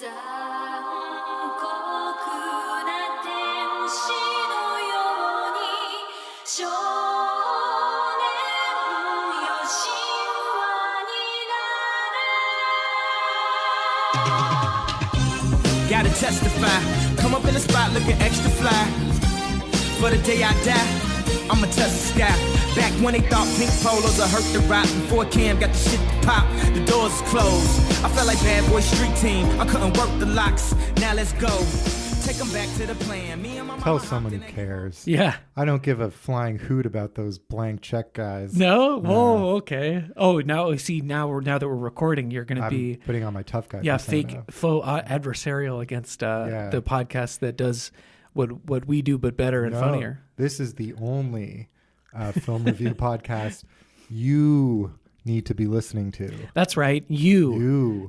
残酷な天使のように少年よ神話になれ Gotta testify, come up in the spot looking extra fly. For the day I die, I'ma touch the sky. Back when they thought pink polos would hurt the rock. Before Cam got the shit to pop, the doors closed. I felt like bad boy street team, I couldn't work the locks. Now let's go, take them back to the plan. Me and my Tell mama someone who hopped in cares. Yeah. I don't give a flying hoot about those blank check guys. No? Whoa, okay. Oh, now that we're recording, you're going to I'm be putting on my tough guy. fake persona. faux adversarial against the podcast that does what we do but better and No, funnier. This is the only film review podcast you need to be listening to. That's right. You.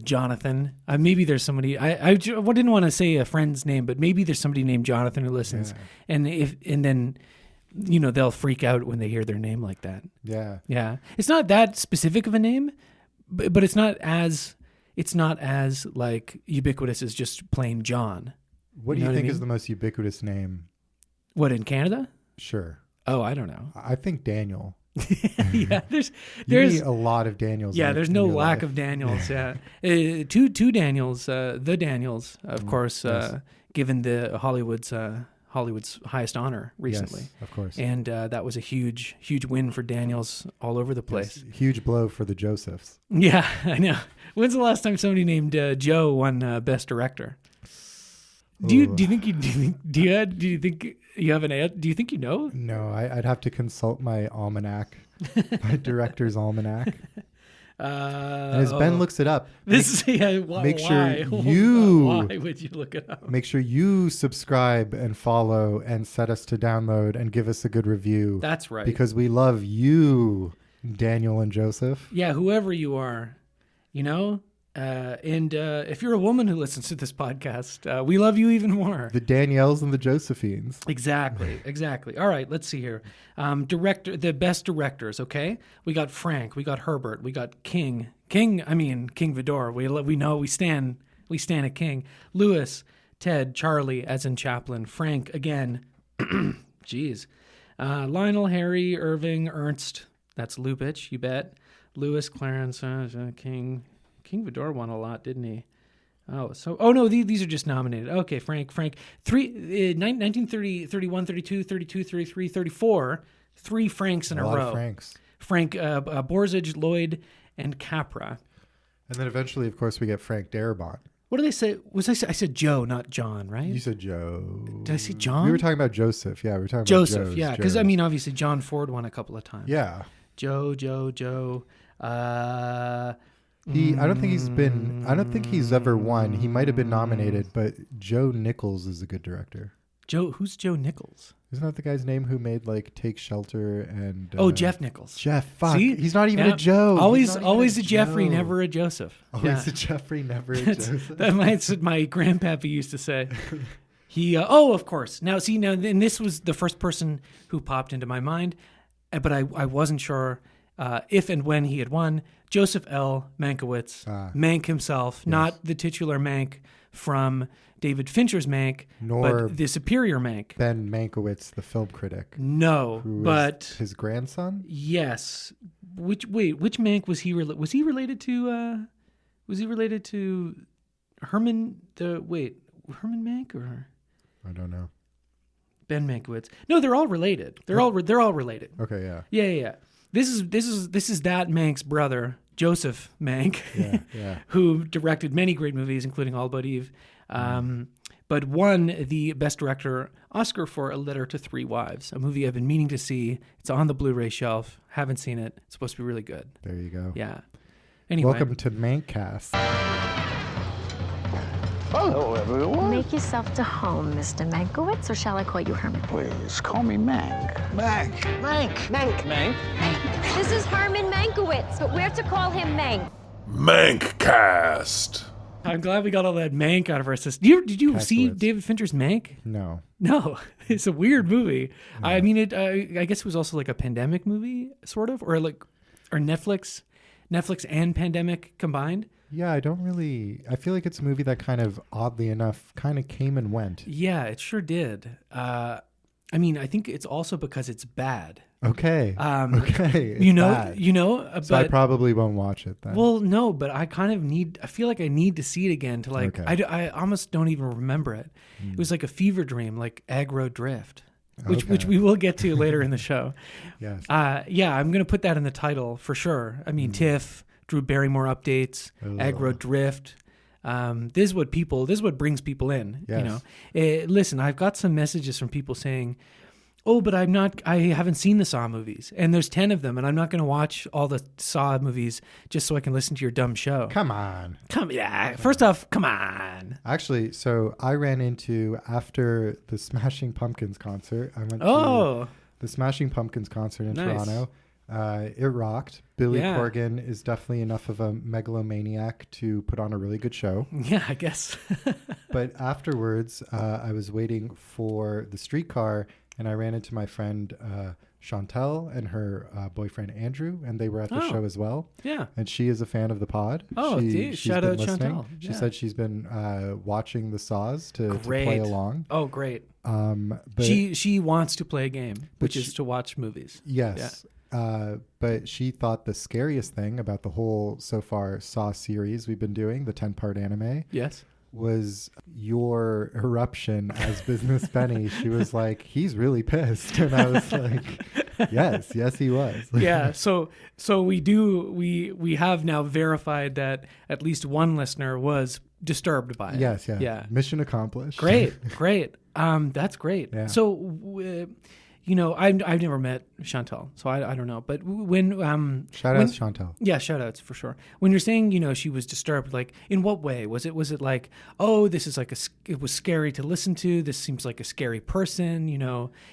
Jonathan. Maybe there's somebody. I didn't want to say a friend's name, but maybe there's somebody named Jonathan who listens, and then they'll freak out when they hear their name like that. Yeah. Yeah, it's not that specific of a name, but it's not as like ubiquitous as just plain John. What do you think is the most ubiquitous name? What, in Canada? Sure. Oh, I don't know. I think Daniel. Yeah, there's need a lot of Daniels. Yeah, there's no in your lack life. of Daniels. Yeah, two Daniels. The Daniels, of course, yes. given the Hollywood's highest honor recently. Yes, of course. And that was a huge win for Daniels all over the place. Yes, huge blow for the Josephs. Yeah, I know. When's the last time somebody named Joe won Best Director? Do you think you know? No, I'd have to consult my almanac, my director's almanac. And as Ben looks it up, Why would you look it up? Make sure you subscribe and follow and set us to download and give us a good review. That's right. Because we love you, Daniel and Joseph. Yeah, whoever you are, and if you're a woman who listens to this podcast, we love you even more. The Danielles and the Josephines. Exactly. All right, let's see here. The best directors, okay? We got Frank, we got Herbert, we got King Vidor. We know we stand a King. Lewis, Ted, Charlie, as in Chaplin, Frank again. Jeez. Lionel, Harry, Irving, Ernst. That's Lubitsch, you bet. Lewis, Clarence, King. King Vidor won a lot, didn't he? These are just nominated. Okay, Frank. 1930, 31, 32, 32, 33, 34. 3 Franks in a lot row. Of Franks. Frank, Borzage, Lloyd, and Capra. And then eventually, of course, we get Frank Darabont. What did I say? I said Joe, not John, right? You said Joe. Did I say John? We were talking about Joseph. Yeah, we were talking Joseph, about Joseph. yeah. Because, obviously, John Ford won a couple of times. Yeah. Joe. I don't think he's ever won. He might have been nominated, but Joe Nichols is a good director. Who's Joe Nichols? Isn't that the guy's name who made like Take Shelter and Jeff Nichols. Jeff, fuck. See? He's not even a Joe. Always a Jeffrey, never a Joseph. Always a Jeffrey, never a Joseph. That's what my grandpappy used to say. He of course. Now and this was the first person who popped into my mind, but I wasn't sure if and when he had won. Joseph L. Mankiewicz, Mank himself, yes. Not the titular Mank from David Fincher's Mank, but the superior Mank. Ben Mankiewicz, the film critic. No, but his grandson. Yes. Which Mank was he? Was he related to? Was he related to Herman? Herman Mank or? I don't know. Ben Mankiewicz. No, they're all related. They're all related. Okay, yeah. Yeah. This is that Mank's brother, Joseph Mank, yeah. who directed many great movies, including All But Eve, but won the Best Director Oscar for A Letter to Three Wives, a movie I've been meaning to see. It's on the Blu-ray shelf. Haven't seen it. It's supposed to be really good. There you go. Yeah. Anyway. Welcome to Mankcast. Hello, everyone. Make yourself to home, Mr. Mankiewicz, or shall I call you Herman? Please, call me Mank. Mank. This is Herman Mankiewicz, but we're to call him Mank. Mankcast. I'm glad we got all that Mank out of our system. Did you see David Fincher's Mank? No. It's a weird movie. No. I mean, I guess it was also like a pandemic movie, sort of, or Netflix Netflix and pandemic combined. Yeah, I feel like it's a movie that kind of, oddly enough, kind of came and went. Yeah, it sure did. I mean, I think it's also because it's bad. Okay. Okay. It's bad. But So I probably won't watch it then. well, no, but I kind of I feel like I need to see it again to like, Okay. I almost don't even remember it. It was like a fever dream, like Aggro Drift, which we will get to later in the show. Yes. Yeah, I'm going to put that in the title for sure. I mean, TIFF, Drew Barrymore updates, Aggro Drift. This is what brings people in. Yes. Listen, I've got some messages from people saying, "Oh, but I haven't seen the Saw movies, and there's 10 of them, and I'm not going to watch all the Saw movies just so I can listen to your dumb show." Come on. First off, come on. Actually, so I ran into, after the Smashing Pumpkins concert, I went Oh, to the Smashing Pumpkins concert in Nice. Toronto. It rocked. Billy Yeah. Corgan is definitely enough of a megalomaniac to put on a really good show. yeah, I guess. But afterwards, I was waiting for the streetcar, and I ran into my friend Chantel and her boyfriend Andrew, and they were at the Oh. show as well. Yeah. And she is a fan of the pod. Oh, she's shout been out listening. Chantel. She Yeah. said she's been watching the Saws to Great. play along. Oh, great. But She wants to play a game, which is she- to watch movies. yes. But she thought the scariest thing about the whole so far Saw series we've been doing, the 10-part anime, Yes. was your eruption as Business Benny. She was like, he's really pissed. And I was like, yes, he was. Yeah. So we have now verified that at least one listener was disturbed by it. Yes, yeah. Yeah. Mission accomplished. Great. That's great. Yeah. So, I've never met Chantal, so I don't know. But when Shout out to Chantal. yeah, shout outs for sure. When you're saying, she was disturbed, like in what way? Was it like, oh, this is like it was scary to listen to. This seems like a scary person,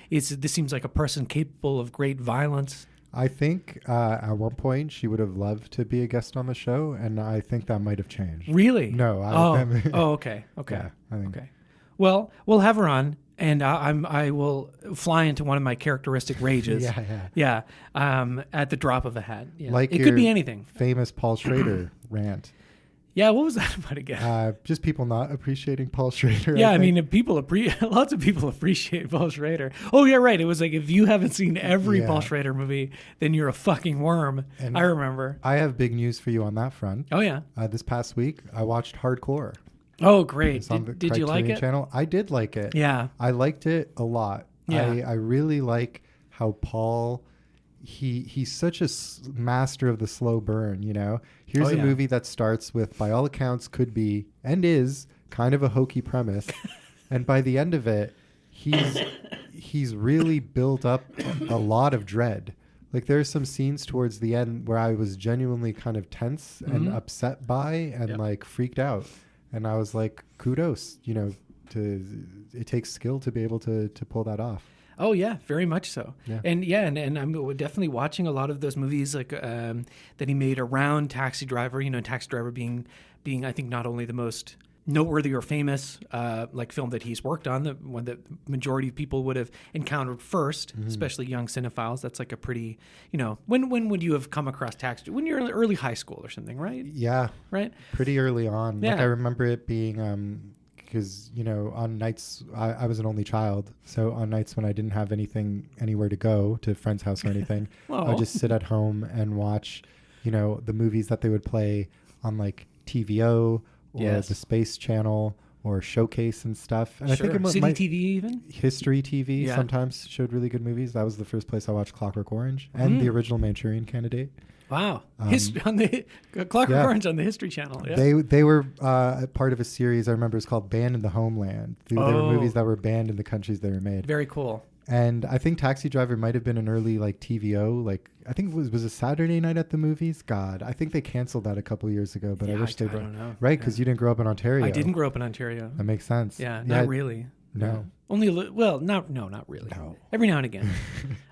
this seems like a person capable of great violence. I think at one point she would have loved to be a guest on the show, and I think that might have changed. Really? No. Okay. Yeah, I think. Okay. Well, we'll have her on, and I will fly into one of my characteristic rages. Yeah. At the drop of a hat. Yeah. Like it your could be anything. famous Paul Schrader rant. Yeah. What was that about again? Just people not appreciating Paul Schrader. Yeah, I think. mean, lots of people appreciate Paul Schrader. Oh, yeah, right. It was like, if you haven't seen every Yeah. Paul Schrader movie, then you're a fucking worm. And I remember. I have big news for you on that front. Oh, yeah. This past week, I watched Hardcore. Oh, great. It's on the Did you like Criterion it? Channel. I did like it. Yeah. I liked it a lot. Yeah. I really like how Paul, he's such a master of the slow burn, Here's Oh, a yeah. movie that starts with, by all accounts, could be and is kind of a hokey premise. And by the end of it, he's really built up a lot of dread. Like, there's some scenes towards the end where I was genuinely kind of tense and upset by and like freaked out. And I was like, kudos, it takes skill to be able to pull that off. Oh yeah, very much so. Yeah. And I'm definitely watching a lot of those movies like that he made around Taxi Driver. Taxi Driver being I think not only the most noteworthy or famous like film that he's worked on, the one that majority of people would have encountered first, especially young cinephiles. That's like a pretty, when would you have come across Taxi? When you're in early high school or something, right? Yeah. Right. Pretty early on. Yeah. Like, I remember it being, because, on nights, I was an only child. So on nights when I didn't have anywhere to go to a friend's house or anything, I would just sit at home and watch, the movies that they would play on like TVO or the Space Channel or Showcase and stuff. And Sure. I think it City TV even? History TV sometimes showed really good movies. That was the first place I watched Clockwork Orange and the original Manchurian Candidate. Wow. On the Clockwork Orange on the History Channel. Yeah. They were part of a series I remember is called Banned in the Homeland. They were movies that were banned in the countries they were made. Very cool. And I think Taxi Driver might have been an early like TVO. Like, I think it was a Saturday night at the movies. God, I think they canceled that a couple years ago. But I wish they don't know. Right, because you didn't grow up in Ontario. I didn't grow up in Ontario. That makes sense. Yeah, not really. No. Only not really. No. Every now and again.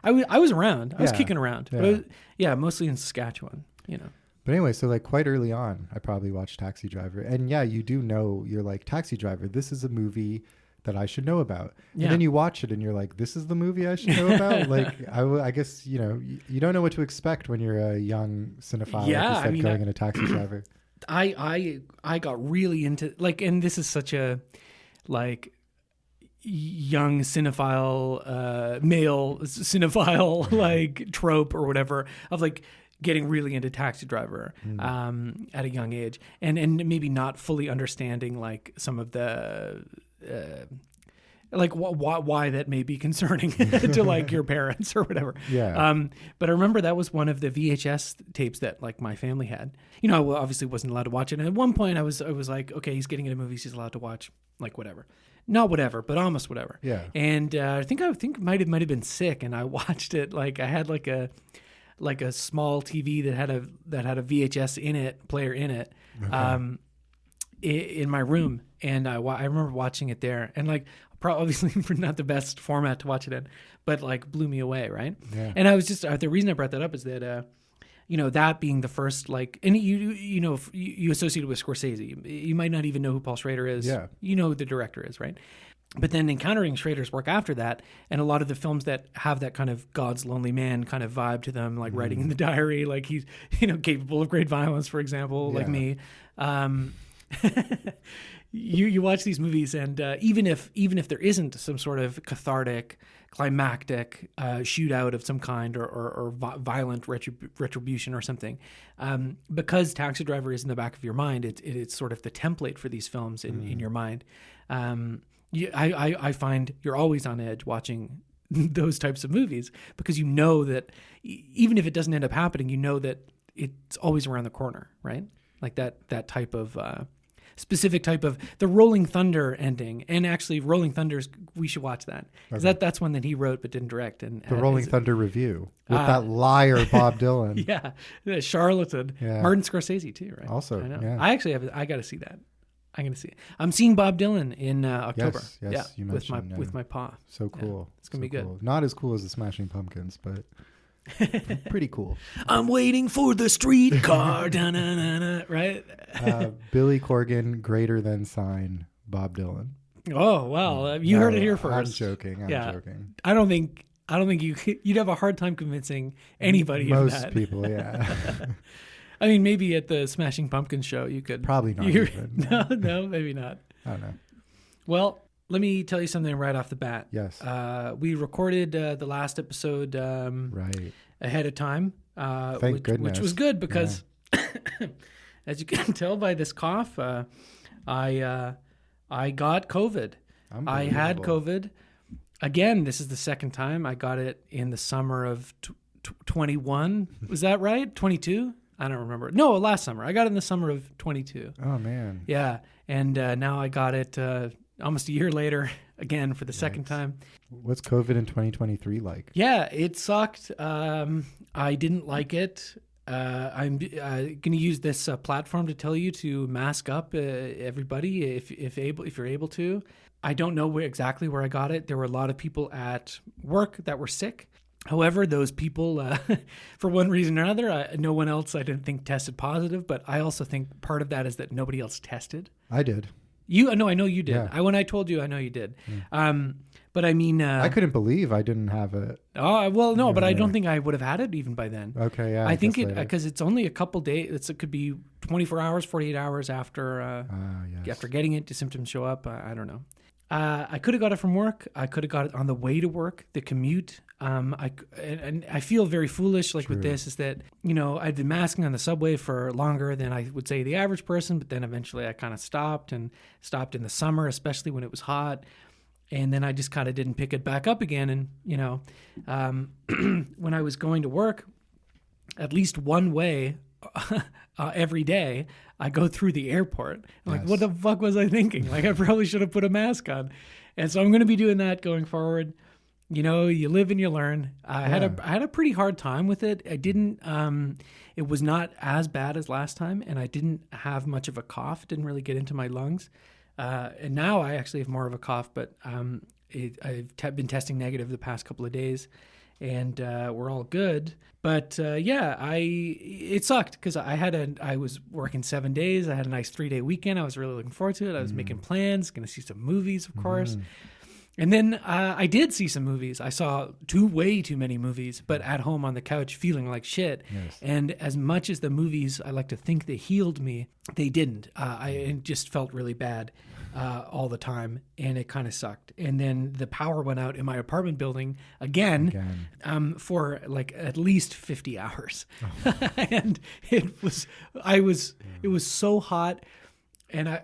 I was around. I was Yeah. kicking around. Yeah. But it was, mostly in Saskatchewan, But anyway, so like quite early on, I probably watched Taxi Driver. And yeah, you do know, you're like, Taxi Driver, this is a movie that I should know about. Yeah. And then you watch it and you're like, this is the movie I should know about? Like, I guess, you know, you don't know what to expect when you're a young cinephile, Yeah, like you said, I mean, going into Taxi Driver. I got really into, like, and this is such a, like, young cinephile, male cinephile, like, trope or whatever of, like, getting really into Taxi Driver at a young age, and maybe not fully understanding, like, some of the like why that may be concerning to like your parents or whatever. Yeah. But I remember that was one of the VHS tapes that like my family had. You know, I obviously wasn't allowed to watch it. And at one point I was like, okay, he's getting into movies, he's allowed to watch like whatever. Not whatever, but almost whatever. Yeah. And I think might have been sick, and I watched it. Like I had like a small TV that had a VHS player in it, okay. In my room, and I remember watching it there, and like obviously not the best format to watch it in, but like blew me away, right? Yeah. And I was just the reason I brought that up is that you know, that being the first, like, and you know, you associate it with Scorsese, you might not even know who Paul Schrader is. Yeah. You know who the director is, right? But then encountering Schrader's work after that, and a lot of the films that have that kind of God's lonely man kind of vibe to them, like writing in the diary, like he's, you know, capable of great violence, for example, like me. You watch these movies, and even if there isn't some sort of cathartic, climactic shootout of some kind, or violent retribution or something, because Taxi Driver is in the back of your mind, it's sort of the template for these films in your mind. I find you're always on edge watching those types of movies, because you know that even if it doesn't end up happening, you know that it's always around the corner, right? Like that type of specific type of the Rolling Thunder ending. And actually, Rolling Thunder's, we should watch that, because that's one that he wrote but didn't direct. And the Rolling Thunder Review with that liar Bob Dylan. Yeah, the charlatan. Yeah. Martin Scorsese too, right? Also, I know. yeah. I actually I got to see that. I'm going to see it. I'm seeing Bob Dylan in October. Yes, yeah, you with mentioned, with my pa. So cool. Yeah, it's gonna be good. Cool. Not as cool as the Smashing Pumpkins, but pretty cool. I'm waiting for the streetcar, right? Billy Corgan greater than sign Bob Dylan. Oh well, you heard it here first. I'm joking. I'm joking. I don't think you'd have a hard time convincing anybody of that. Most people, yeah. I mean, maybe at the Smashing Pumpkins show you could. Probably not even. No, maybe not. I don't know. Well, let me tell you something right off the bat. Yes. We recorded the last episode right ahead of time. Thank goodness. Which was good because, as you can tell by this cough, I got COVID. I had COVID. Again, this is the second time. I got it in the summer of 21. Was that right? 22? I don't remember. No, last summer. I got it in the summer of 22. Oh, man. Yeah. And now I got it almost a year later again for the second time. What's COVID in 2023 like? Yeah, it sucked. I didn't like it. I'm going to use this platform to tell you to mask up, everybody, if you're able to. I don't know exactly where I got it. There were a lot of people at work that were sick. However, those people, for one reason or another, no one else I didn't think tested positive. But I also think part of that is that nobody else tested. I did. I know you did. Yeah. When I told you, I know you did. But I mean, I couldn't believe I didn't have it. Oh well, no, but I don't think I would have had it even by then. Okay, yeah. I think it because it's only a couple days. It could be 24 hours, 48 hours after after getting it. Do symptoms show up? I don't know. I could have got it from work. I could have got it on the way to work, the commute. And I feel very foolish with this is that, you know, I'd been masking on the subway for longer than I would say the average person, but then eventually I kind of stopped in the summer, especially when it was hot. And then I just kind of didn't pick it back up again. And, you know, when I was going to work, at least one way every day, I go through the airport. I'm like, what the fuck was I thinking? Like, I probably should have put a mask on. And so I'm going to be doing that going forward. You know, you live and you learn. I had a pretty hard time with it. I didn't, it was not as bad as last time, and I didn't have much of a cough. It didn't really get into my lungs. And now I actually have more of a cough, but I've been testing negative the past couple of days. and we're all good. But it sucked because I was working 7 days. I had a nice 3-day weekend. I was really looking forward to it. I was making plans, going to see some movies, of course. And then I did see some movies. I saw way too many movies, but at home on the couch feeling like shit. Yes. And as much as the movies, I like to think they healed me, they didn't. I just felt really bad all the time, and it kind of sucked. And then the power went out in my apartment building again. For like at least 50 hours. And it was so hot, and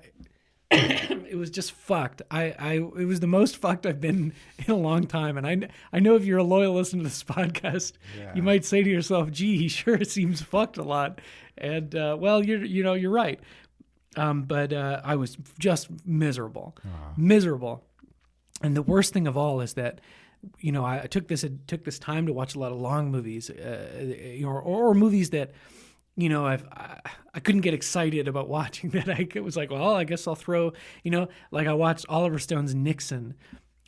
it was just fucked. It was the most fucked I've been in a long time. And I know if you're a loyal listener to this podcast, you might say to yourself, gee, he sure seems fucked a lot. And, well, you're right. But I was just miserable. And the worst thing of all is that, I took this time to watch a lot of long movies, or movies that, I couldn't get excited about watching that. I was like, well, I guess I'll throw, like I watched Oliver Stone's Nixon,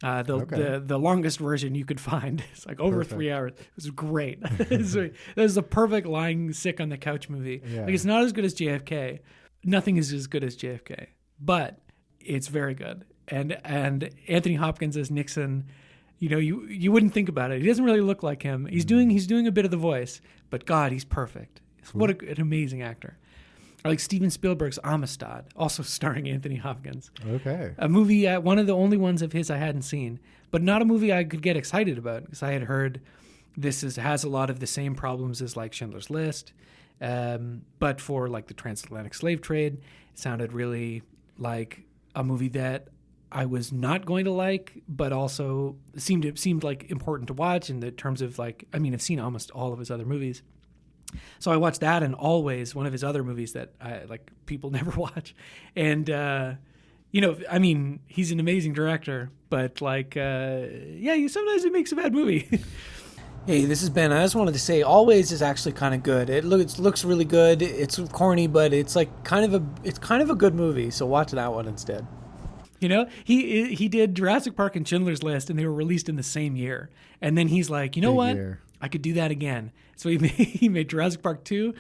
the longest version you could find. It's like over 3 hours. It was great. That was the perfect lying sick on the couch movie. Yeah. Like, it's not as good as JFK. Nothing is as good as JFK, but it's very good. And Anthony Hopkins as Nixon, you wouldn't think about it. He doesn't really look like him. He's doing a bit of the voice, but God, he's perfect. What an amazing actor. Or like Steven Spielberg's Amistad, also starring Anthony Hopkins. Okay. A movie, one of the only ones of his I hadn't seen, but not a movie I could get excited about because I had heard has a lot of the same problems as like Schindler's List, but for like the transatlantic slave trade. It sounded really like a movie that I was not going to like, but also seemed like important to watch in the terms of like, I mean, I've seen almost all of his other movies. So I watched that and Always, one of his other movies that people never watch. And, he's an amazing director, but sometimes he makes a bad movie. Hey, this is Ben. I just wanted to say Always is actually kind of good. It looks really good. It's corny, but it's like kind of a good movie. So watch that one instead. He did Jurassic Park and Schindler's List, and they were released in the same year. And then he's like, what? Year. I could do that again. So he made Jurassic Park 2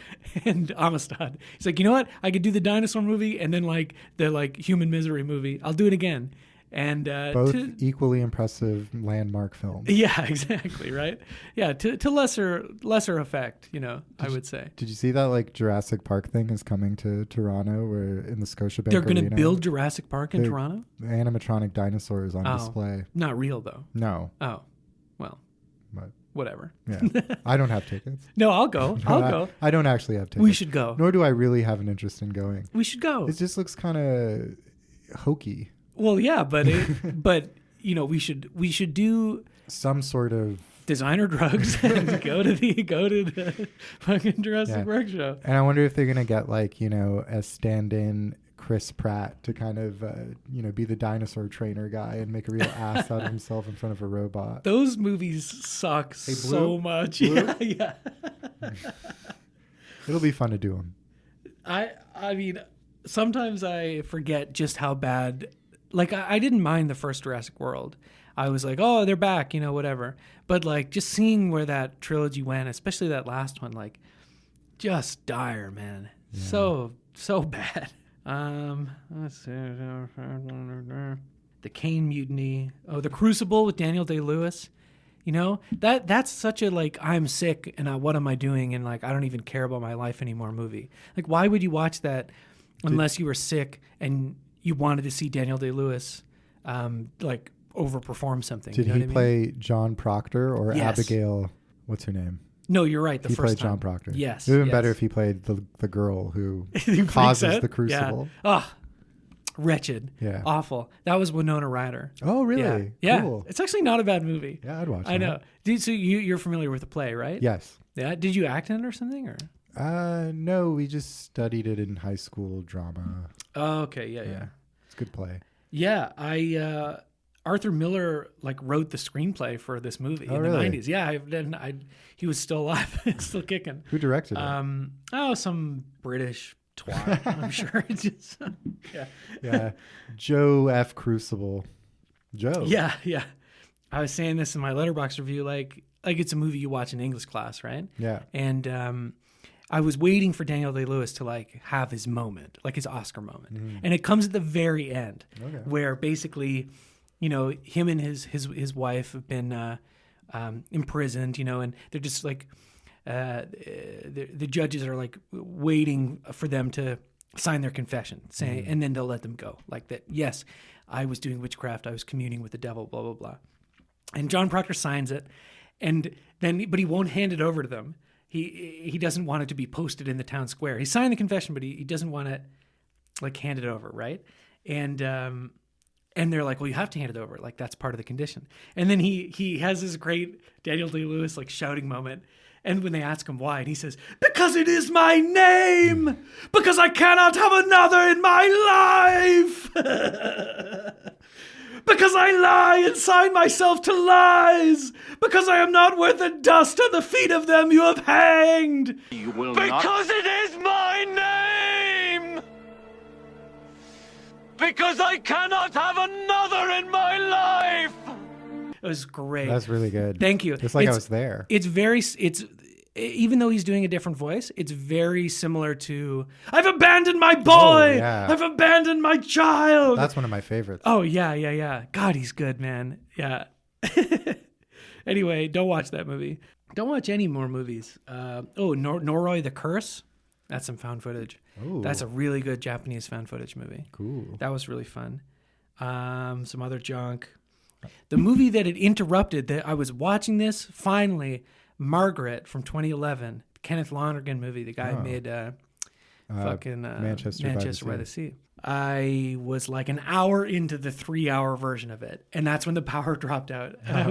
and Amistad. He's like, what? I could do the dinosaur movie and then like the human misery movie. I'll do it again. And both equally impressive landmark films. Yeah, exactly, right? Yeah, to lesser effect, I would say. Did you see that like Jurassic Park thing is coming to Toronto, where in the Scotiabank They're going to Arena? build Jurassic Park in Toronto? Animatronic dinosaurs on display. Not real though. No. Oh, well. But whatever. Yeah. I don't have tickets. No, I'll go. I'll go. I don't actually have tickets. We should go. Nor do I really have an interest in going. We should go. It just looks kind of hokey. Well, yeah, but we should do some sort of designer drugs and go to the fucking Jurassic Park show. And I wonder if they're gonna get like a stand-in Chris Pratt to kind of be the dinosaur trainer guy and make a real ass out of himself in front of a robot. Those movies suck so much. Blue? Yeah. It'll be fun to do them. I mean, sometimes I forget just how bad. Like, I didn't mind the first Jurassic World. I was like, oh, they're back, whatever. But, like, just seeing where that trilogy went, especially that last one, like, just dire, man. Yeah. So bad. Let's see. The Kane Mutiny. Oh, The Crucible with Daniel Day-Lewis. That's such a, like, I'm sick and what am I doing? And, like, I don't even care about my life anymore movie. Like, why would you watch that unless you were sick and you wanted to see Daniel Day-Lewis, like, overperform something? Did he play John Proctor or Yes. Abigail? What's her name? No, you're right. He played John Proctor. Yes. It would have been better if he played the girl who freaks causes out? the crucible. Yeah. Oh, wretched. Yeah. Awful. That was Winona Ryder. Oh, really? Yeah. Cool. It's actually not a bad movie. Yeah, I'd watch it. I know. So you're familiar with the play, right? Yes. Yeah. Did you act in it or something? Or? No, we just studied it in high school drama. Oh, okay. Yeah. It's a good play. Yeah. Arthur Miller wrote the screenplay for this movie in the 90s. Yeah, he was still alive, still kicking. Who directed it? Some British twat, I'm sure. Just, yeah. Joe F. Crucible. Joe. Yeah. I was saying this in my Letterboxd review. Like it's a movie you watch in English class, right? Yeah. And I was waiting for Daniel Day-Lewis to like have his moment, like his Oscar moment, and it comes at the very end, where basically, you know, him and his wife have been imprisoned, you know, and they're just like the judges are like waiting for them to sign their confession, saying, and then they'll let them go, like that. Yes, I was doing witchcraft. I was communing with the devil. Blah blah blah. And John Proctor signs it, but he won't hand it over to them. He doesn't want it to be posted in the town square. He signed the confession, but he doesn't want to like hand it over, right? And they're like, well, you have to hand it over. Like that's part of the condition. And then he has this great Daniel Day-Lewis like shouting moment. And when they ask him why, and he says, because it is my name, because I cannot have another in my life. Because I lie and sign myself to lies. Because I am not worth the dust at the feet of them you have hanged. You will Because not. it is my name! Because I cannot have another in my life! It was great. That's really good. Thank you. Just like I was there. It's even though he's doing a different voice, it's very similar to I've abandoned my boy. yeah. I've abandoned my child. That's one of my favorites. Oh yeah. God, he's good, man. Yeah. Anyway, don't watch that movie. Don't watch any more movies. Noroi the Curse. That's some found footage. Ooh. That's a really good Japanese found footage movie. Cool. That was really fun. Some other junk. The movie that it interrupted, that I was watching this, finally, Margaret from 2011, Kenneth Lonergan movie, the guy who made Manchester by the Sea. I was like an hour into the 3-hour version of it, and that's when the power dropped out. And I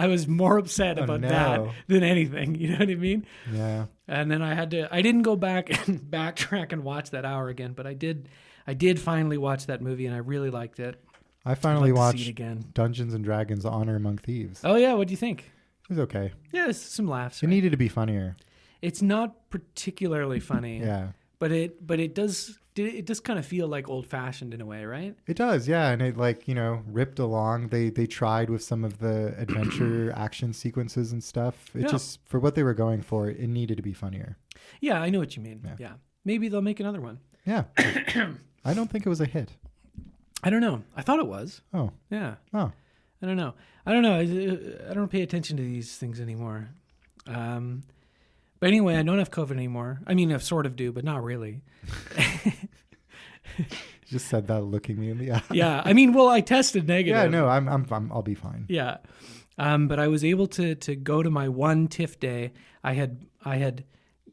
was more upset about that than anything. You know what I mean? Yeah. And then I didn't go back and backtrack and watch that hour again, but I did finally watch that movie, and I really liked it. I finally I'd like to see watched it again. Dungeons and Dragons: Honor Among Thieves. Oh yeah, what do you think? It was okay. Yeah, it's some laughs. It Right? needed to be funnier. It's not particularly funny. Yeah. But it does kind of feel like old fashioned in a way, right? It does, yeah, and it ripped along. They tried with some of the adventure action sequences and stuff. It just, for what they were going for, it needed to be funnier. Yeah, I know what you mean. Yeah. Maybe they'll make another one. Yeah. I don't think it was a hit. I don't know. I thought it was. Oh. Yeah. Oh. I don't know. I don't pay attention to these things anymore. But anyway, I don't have COVID anymore. I mean, I sort of do, but not really. You just said that looking me in the eye. Yeah. I mean, well, I tested negative. Yeah, no, I'll be fine. Yeah. But I was able to go to my one TIFF day. I had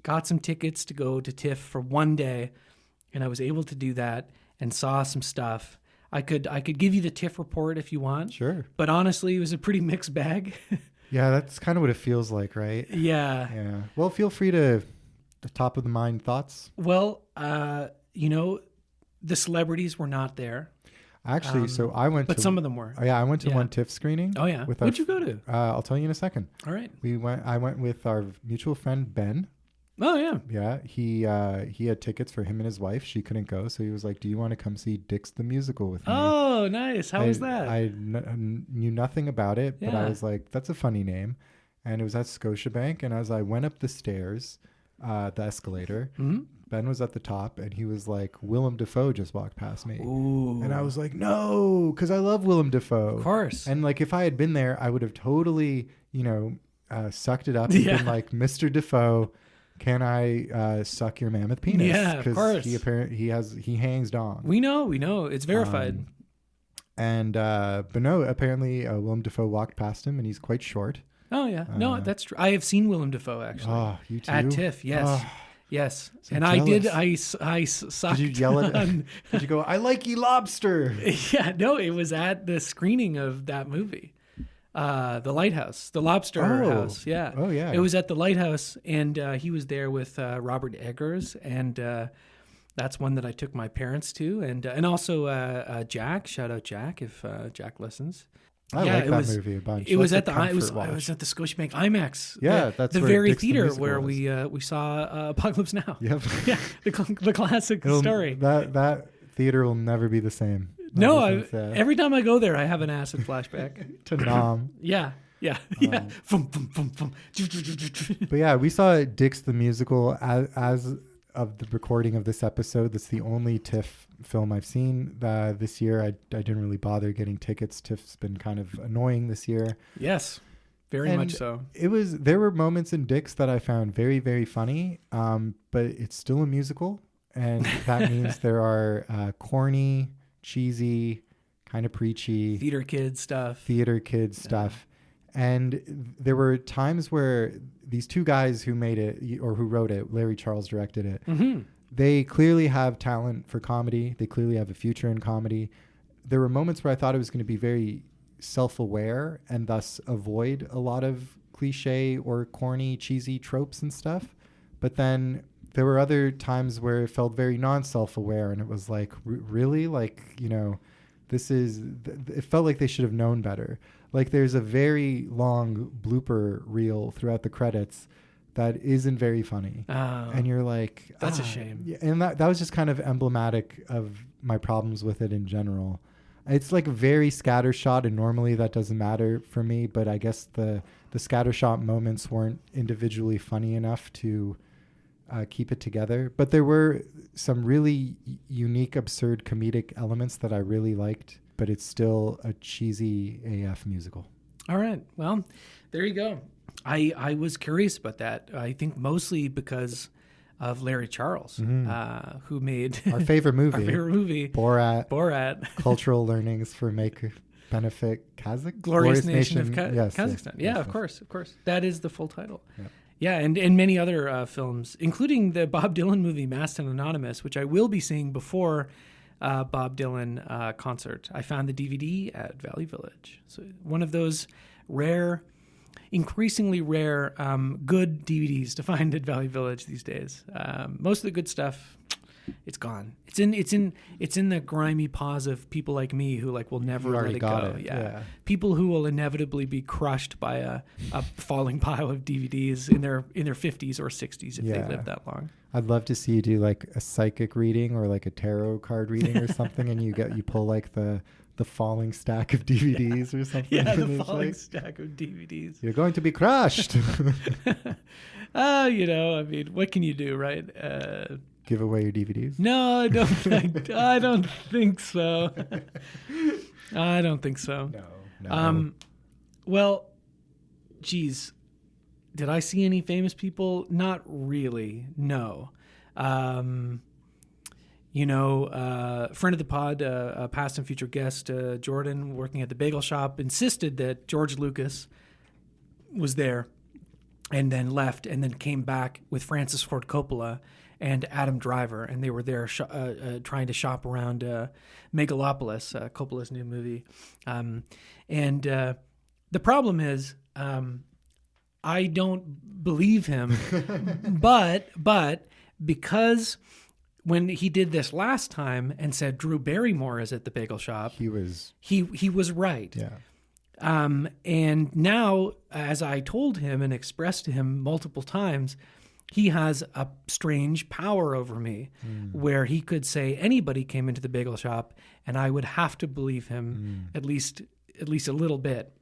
got some tickets to go to TIFF for one day, and I was able to do that and saw some stuff. I could give you the TIFF report if you want. Sure. But honestly, it was a pretty mixed bag. Yeah, that's kind of what it feels like, right? Yeah. Yeah. Well, feel free to top of the mind thoughts. Well, the celebrities were not there. Actually, so I went but to... some of them were. Oh, yeah, I went to one TIFF screening. Oh, yeah. Where'd you go to? I'll tell you in a second. All right. I went with our mutual friend, Ben. Oh, yeah. Yeah, he had tickets for him and his wife. She couldn't go, so he was like, do you want to come see Dix the Musical with me? Oh, nice. How was that? I knew nothing about it, but I Yeah. was like, that's a funny name. And it was at Scotiabank, and as I went up the stairs, the escalator, Ben was at the top, and he was like, Willem Dafoe just walked past me. Ooh. And I was like, no, because I love Willem Dafoe. Of course. And like, if I had been there, I would have totally, sucked it up and been like, Mr. Dafoe, can I suck your mammoth penis? Yeah, of course. He hangs dong. We know. It's verified. But no, apparently Willem Dafoe walked past him, and he's quite short. Oh yeah, no, that's true. I have seen Willem Dafoe actually. Oh, you too? At TIFF, yes, yes. so and jealous. I sucked. Did you yell at on- him? Did you go, I like ye lobster? Yeah, no, it was at the screening of that movie, the Lighthouse, the Lobster House. Yeah. Oh, yeah. It was at the Lighthouse, and he was there with Robert Eggers, and that's one that I took my parents to, and also Jack. Shout out Jack if Jack listens. I like that movie a bunch. It was at That's a the comfort watch. it was at the Scotiabank IMAX. Yeah, that's the where very Dix the theater Musical where was. we saw Apocalypse Now. Yep. Yeah, the classic story. That theater will never be the same. No, Ever since, every time I go there, I have an acid flashback. to Nam. Yeah, Yeah. Yeah. Fum, fum, fum, fum. But yeah, we saw Dicks the Musical as of the recording of this episode. That's the only TIFF film I've seen this year. I didn't really bother getting tickets. TIFF's been kind of annoying this year. Yes, very much so. There were moments in Dicks that I found very, very funny, but it's still a musical. And that means there are corny, cheesy, kind of preachy theater kid stuff. And there were times where these two guys who made it or who wrote it, Larry Charles directed it, they clearly have talent for comedy. They clearly have a future in comedy. There were moments where I thought it was going to be very self-aware and thus avoid a lot of cliche or corny, cheesy tropes and stuff. But then there were other times where it felt very non-self-aware, and it was like, really? Like, you know, it felt like they should have known better. Like, there's a very long blooper reel throughout the credits that isn't very funny. And you're like, that's a shame. Yeah, and that was just kind of emblematic of my problems with it in general. It's like very scattershot, and normally that doesn't matter for me, but I guess the scattershot moments weren't individually funny enough to keep it together. But there were some really unique, absurd comedic elements that I really liked, but it's still a cheesy AF musical. All right. Well, there you go. I was curious about that. I think mostly because of Larry Charles, who made our favorite movie, Borat. Cultural learnings for Make Benefit Kazakh? Glorious Nation of Kazakhstan. Yes, yeah, of course. That is the full title. Yep. Yeah, and many other films, including the Bob Dylan movie Masked and Anonymous, which I will be seeing before Bob Dylan concert. I found the DVD at Valley Village. So one of those increasingly rare, good DVDs to find at Valley Village these days. Most of the good stuff, it's gone. It's in the grimy paws of people like me who will never let it go. Yeah. People who will inevitably be crushed by a falling pile of DVDs in their 50s or 60s if they live that long. I'd love to see you do like a psychic reading or like a tarot card reading or something, and you pull like the falling stack of DVDs or something. Yeah, the falling stack of DVDs. You're going to be crushed. I mean, what can you do, right? Give away your DVDs? No, I don't. I don't think so. I don't think so. No. Well, geez, did I see any famous people? Not really. No. Friend of the pod, past and future guest, Jordan, working at the bagel shop, insisted that George Lucas was there and then left and then came back with Francis Ford Coppola and Adam Driver, and they were there trying to shop around Megalopolis, Coppola's new movie. And the problem is I don't believe him, but because when he did this last time and said Drew Barrymore is at the bagel shop, he was right. Yeah. And now, as I told him and expressed to him multiple times, he has a strange power over me where he could say anybody came into the bagel shop and I would have to believe him at least a little bit.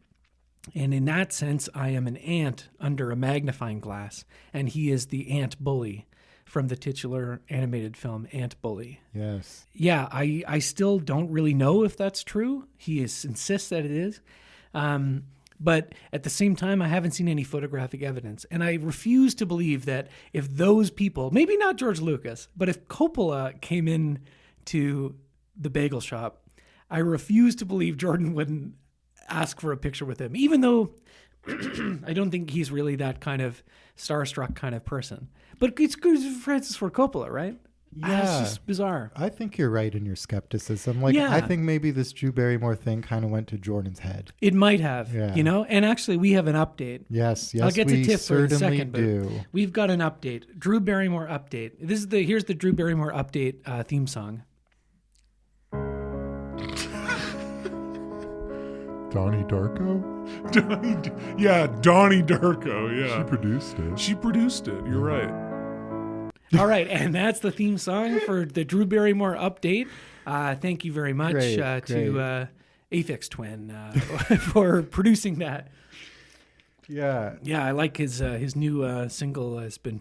And in that sense, I am an ant under a magnifying glass, and he is the ant bully from the titular animated film Ant Bully. Yes. Yeah, I still don't really know if that's true. He insists that it is. But at the same time, I haven't seen any photographic evidence. And I refuse to believe that if those people, maybe not George Lucas, but if Coppola came in to the bagel shop, I refuse to believe Jordan wouldn't ask for a picture with him, even though I don't think he's really that kind of starstruck kind of person. But it's Francis Ford Coppola, right? Yeah. It's just bizarre. I think you're right in your skepticism. I think maybe this Drew Barrymore thing kind of went to Jordan's head. It might have, And actually, we have an update. Yes, I'll get to TIFF for a certainly second, do. But we've got an update. Drew Barrymore update. Here's the Drew Barrymore update theme song. Donnie Darko? Donnie Darko, yeah. She produced it. You're right. All right, and that's the theme song for the Drew Barrymore update. Thank you very much to Aphex Twin for producing that. Yeah. Yeah, I like his new single has been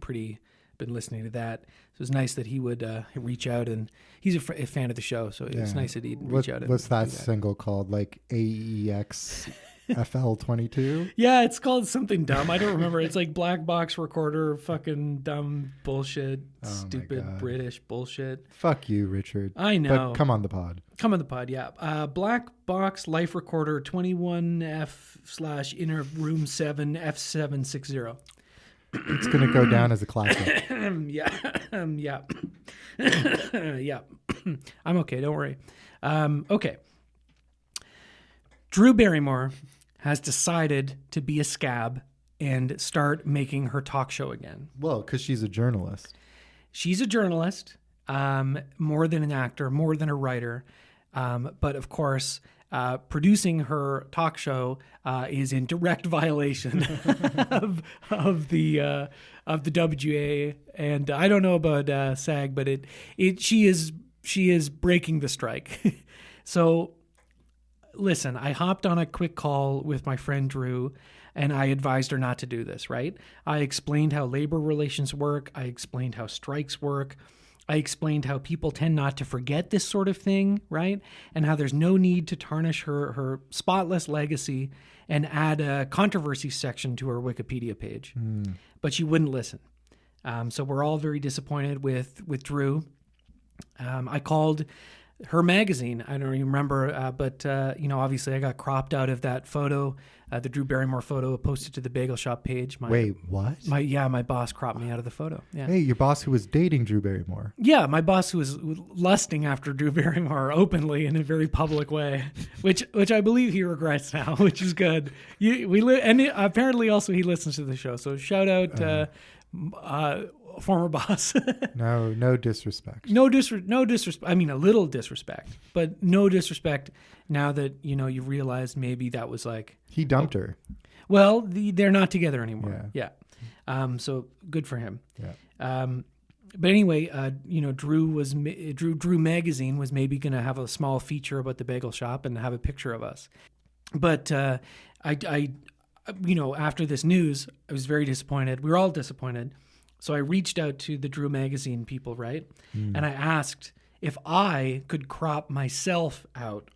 listening to that. So it's nice that he would reach out, and he's a fan of the show, so it's nice that he'd reach out. What's that single called? Like AEX FL22? Yeah, it's called something dumb. I don't remember. It's like black box recorder, fucking dumb bullshit, stupid British bullshit. Fuck you, Richard. I know. But come on the pod. Come on the pod, yeah. Black box life recorder 21F/inner room 7 F760. It's going to go down as a classic. Yeah. Yeah. I'm okay. Don't worry. Okay. Drew Barrymore has decided to be a scab and start making her talk show again. Well, because she's a journalist. She's a journalist, more than an actor, more than a writer. But of course, producing her talk show is in direct violation of the WGA, and I don't know about SAG, but she is breaking the strike. So, listen, I hopped on a quick call with my friend Drew, and I advised her not to do this. Right? I explained how labor relations work. I explained how strikes work. I explained how people tend not to forget this sort of thing, right? And how there's no need to tarnish her spotless legacy and add a controversy section to her Wikipedia page. But she wouldn't listen. So we're all very disappointed with Drew. I called her magazine. I don't even remember, but obviously I got cropped out of that photo, the Drew Barrymore photo posted to the Bagel Shop page. Wait, what? My boss cropped me out of the photo. Yeah. Hey, your boss who was dating Drew Barrymore. Yeah, my boss who was lusting after Drew Barrymore openly in a very public way, which I believe he regrets now, which is good. Apparently also he listens to the show. So shout out former boss. No disrespect. No disrespect. I mean, a little disrespect, but no disrespect now that, you realize maybe that was like... He dumped her. Well, they're not together anymore. Yeah. So good for him. Yeah. But anyway, Drew Magazine was maybe going to have a small feature about the bagel shop and have a picture of us. But I after this news, I was very disappointed. We were all disappointed. So I reached out to the Drew Magazine people, right? And I asked if I could crop myself out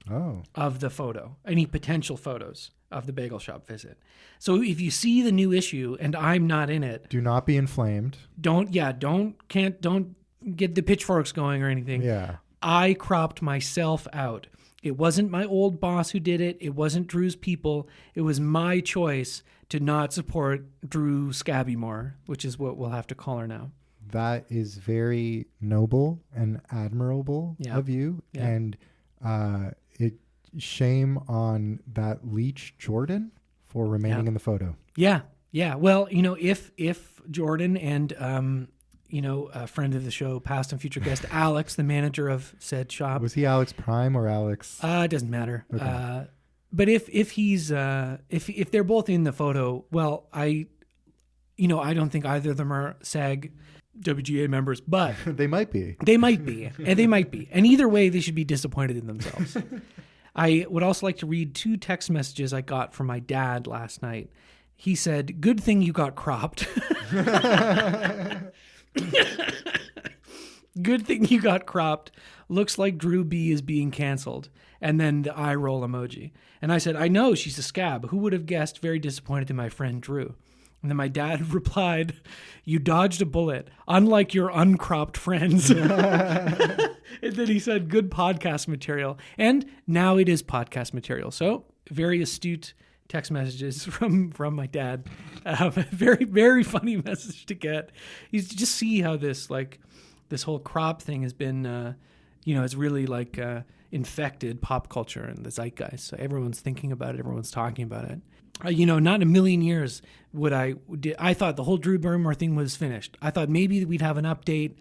of the photo, any potential photos of the bagel shop visit. So if you see the new issue and I'm not in it, do not be inflamed. Don't get the pitchforks going or anything. Yeah. I cropped myself out. It wasn't my old boss who did it. It wasn't Drew's people. It was my choice to not support Drew Scabbymore, which is what we'll have to call her now. That is very noble and admirable of you. Yeah. And shame on that leech Jordan for remaining in the photo. Yeah. Yeah. Well, if Jordan and, a friend of the show, past and future guest, Alex, the manager of said shop. Was he Alex Prime or Alex? It doesn't matter. Okay. But if he's if they're both in the photo, well, I don't think either of them are SAG WGA members, but they might be. And either way, they should be disappointed in themselves. I would also like to read 2 text messages I got from my dad last night. He said, "Good thing you got cropped." Good thing you got cropped. Looks like Drew B is being canceled. And then the eye roll emoji. And I said, "I know she's a scab. Who would have guessed? Very disappointed in my friend Drew." And then my dad replied, "You dodged a bullet, unlike your uncropped friends." And then he said, "Good podcast material." And now it is podcast material. So very astute text messages from my dad. Very, very funny message to get. You just see how this whole crop thing has been, it's really infected pop culture and the zeitgeist. So everyone's thinking about it. Everyone's talking about it. Not in a million years I thought the whole Drew Barrymore thing was finished. I thought maybe we'd have an update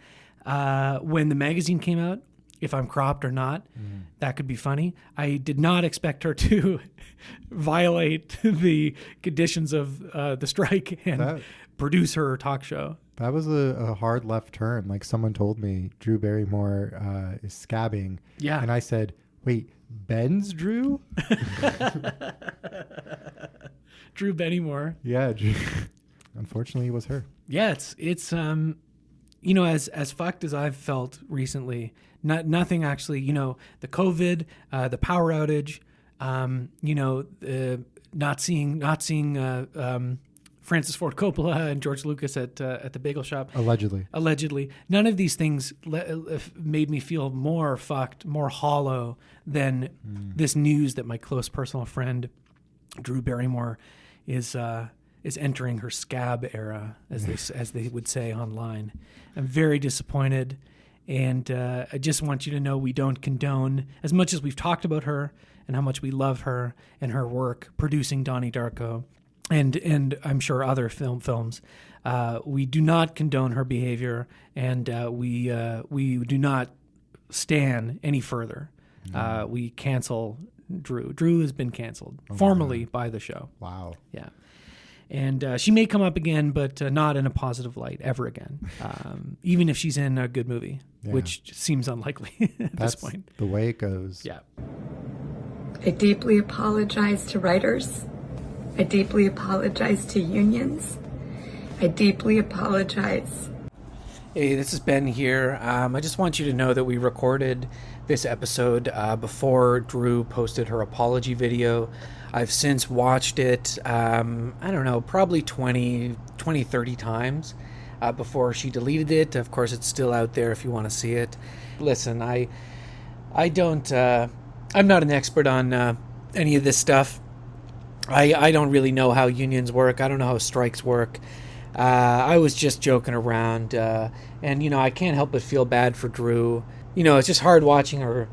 when the magazine came out, if I'm cropped or not. That could be funny. I did not expect her to violate the conditions of the strike and produce her talk show. That was a hard left turn. Like someone told me Drew Barrymore is scabbing. Yeah. And I said, wait, Ben's Drew? Drew Barrymore. Yeah, unfortunately, it was her. Yeah, it's you know, as fucked as I've felt recently, nothing actually, you know, the COVID, the power outage, you know, not seeing Francis Ford Coppola and George Lucas at the bagel shop. Allegedly. None of these things made me feel more fucked, more hollow than this news that my close personal friend, Drew Barrymore, is entering her Scab era, as they would say online. I'm very disappointed, and I just want you to know we don't condone, as much as we've talked about her and how much we love her and her work producing Donnie Darko, and I'm sure other films. We do not condone her behavior, and we do not stand any further. We cancel Drew. Drew has been canceled formally by the show. Wow. Yeah. And she may come up again, but not in a positive light ever again, even if she's in a good movie, which seems unlikely at this point. The way it goes. Yeah. I deeply apologize to writers. I deeply apologize to unions. I deeply apologize. Hey, this is Ben here. I just want you to know that we recorded this episode before Drew posted her apology video. I've since watched it, I don't know, probably 20, 30 times before she deleted it. Of course, it's still out there if you want to see it. Listen, I'm not an expert on any of this stuff. I don't really know how unions work. I don't know how strikes work. I was just joking around, and you know, I can't help but feel bad for Drew. You know, it's just hard watching her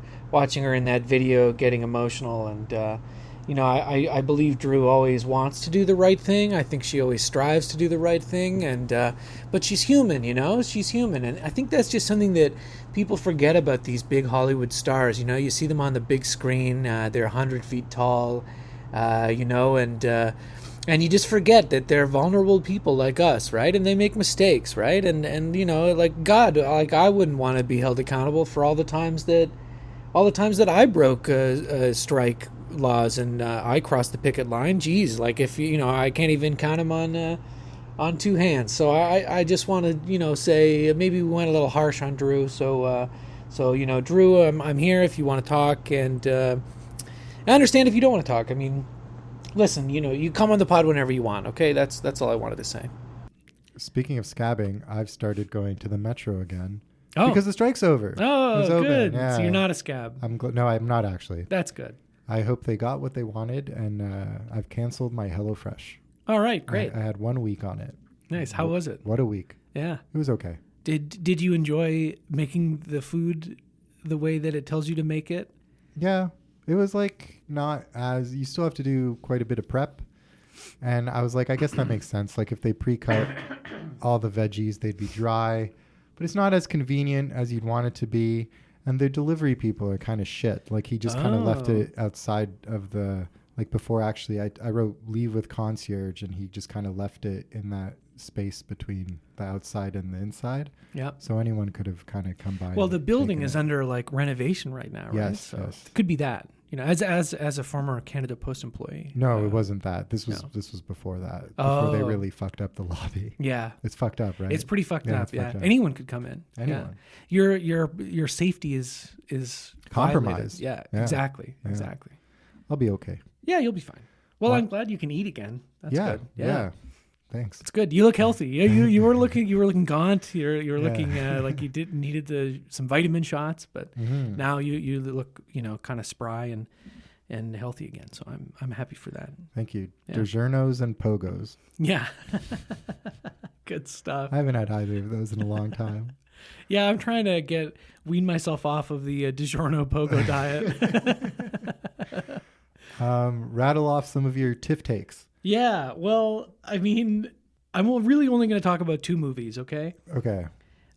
in that video, getting emotional, and you know, I believe Drew always wants to do the right thing. I think she always strives to do the right thing, and but she's human, you know, she's human, and I think that's just something that people forget about these big Hollywood stars. You know, you see them on the big screen, they're 100 feet tall, you know, and you just forget that they're vulnerable people like us, right? And they make mistakes, right? And you know, like God, like I wouldn't want to be held accountable for all the times that I broke strike laws and I crossed the picket line. Geez, like if you know, I can't even count them on two hands. So I just want to, you know, say maybe we went a little harsh on Drew. So you know, Drew, I'm here if you want to talk, and I understand if you don't want to talk. I mean, listen, you know, you come on the pod whenever you want, okay? That's all I wanted to say. Speaking of scabbing, I've started going to the Metro again. Oh. Because the strike's over. Oh, it's good. Open. Yeah. So you're not a scab. No, I'm not actually. That's good. I hope they got what they wanted, and I've canceled my HelloFresh. All right, great. I had 1 week on it. Nice. How was it? What a week. Yeah. It was okay. Did you enjoy making the food the way that it tells you to make it? Yeah. It was like not as, you still have to do quite a bit of prep. And I was like, I guess that makes sense. Like if they pre-cut all the veggies, they'd be dry. But it's not as convenient as you'd want it to be. And the delivery people are kind of shit. Like he just kind of left it outside of the, like before actually I wrote leave with concierge, and he just kind of left it in that space between the outside and the inside. Yeah. So anyone could have kind of come by. Well, the building is under like renovation right now, right? Yes. So yes. it could be that. You know, as a former Canada Post employee. No, it wasn't that. This was before that. Before they really fucked up the lobby. Yeah. It's fucked up, right? It's pretty fucked up. Yeah. Fucked up. Anyone could come in. Anyone. Yeah. Your safety is compromised. Yeah. Exactly. I'll be okay. Yeah, you'll be fine. Well, I'm glad you can eat again. That's good. Yeah. Thanks. It's good. You look healthy. Yeah, you were looking gaunt. You're looking like you needed some vitamin shots, but now you look, you know, kind of spry and healthy again. So I'm happy for that. Thank you. Yeah. DiGiorno's and Pogos. Yeah. Good stuff. I haven't had either of those in a long time. Yeah, I'm trying to wean myself off of the DiGiorno Pogo diet. Rattle off some of your TIFF takes. Yeah, well, I mean, I'm really only going to talk about 2 movies, okay? Okay.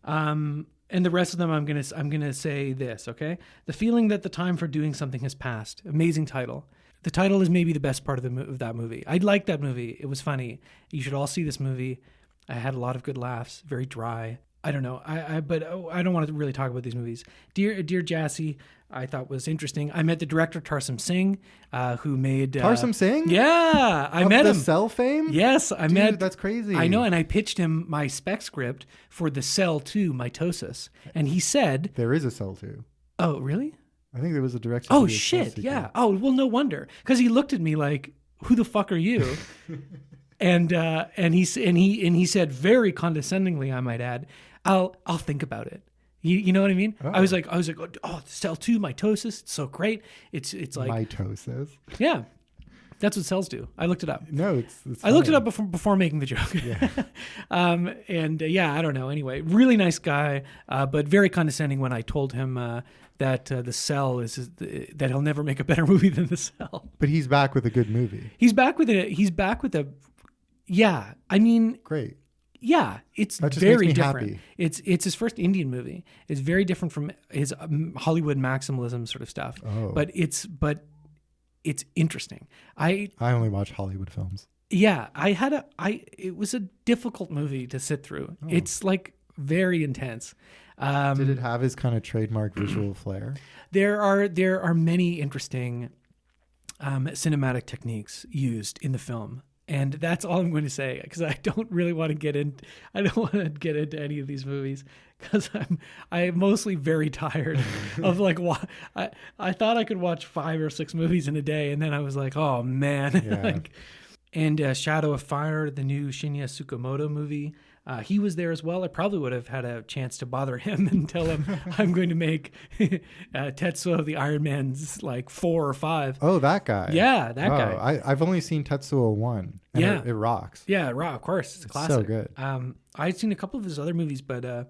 And the rest of them, I'm gonna say this, okay? The feeling that the time for doing something has passed. Amazing title. The title is maybe the best part of that movie. I liked that movie. It was funny. You should all see this movie. I had a lot of good laughs. Very dry. I don't know. But I don't want to really talk about these movies. Dear Jassy, I thought was interesting. I met the director Tarsem Singh, who made Tarsem Singh. Yeah, I met him. The Cell fame. Yes, I met. That's crazy. I know, and I pitched him my spec script for the Cell 2 Mitosis, and he said there is a Cell 2. Oh, really? I think there was a direction. Oh shit! Yeah. Oh well, no wonder, because he looked at me like, "Who the fuck are you?" and he said very condescendingly, I might add, "I'll think about it." You know what I mean? Oh. I was like, oh, Cell 2 Mitosis, it's so great. It's like mitosis. Yeah, that's what cells do. I looked it up. No, it's I looked it up before making the joke. Yeah. I don't know. Anyway, really nice guy, but very condescending when I told him that the Cell that he'll never make a better movie than the Cell. But he's back with a good movie. He's back with a. Yeah, I mean, great. Yeah, it's very different. Happy. It's his first Indian movie. It's very different from his Hollywood maximalism sort of stuff. Oh. But it's interesting. I only watch Hollywood films. Yeah, it was a difficult movie to sit through. Oh. It's like very intense. Did it have his kind of trademark visual flair? There are many interesting cinematic techniques used in the film. And that's all I'm going to say, because I don't really want to get into any of these movies, because I'm mostly very tired of like I thought I could watch 5 or 6 movies in a day, and then I was like, oh man. Yeah. And Shadow of Fire, the new Shinya Tsukamoto movie. He was there as well. I probably would have had a chance to bother him and tell him I'm going to make Tetsuo the Iron Man's like 4 or 5. Oh, that guy. Yeah, that guy. I've only seen Tetsuo 1. And yeah, it rocks. Yeah, of course, it's a classic. So good. I'd seen a couple of his other movies, but did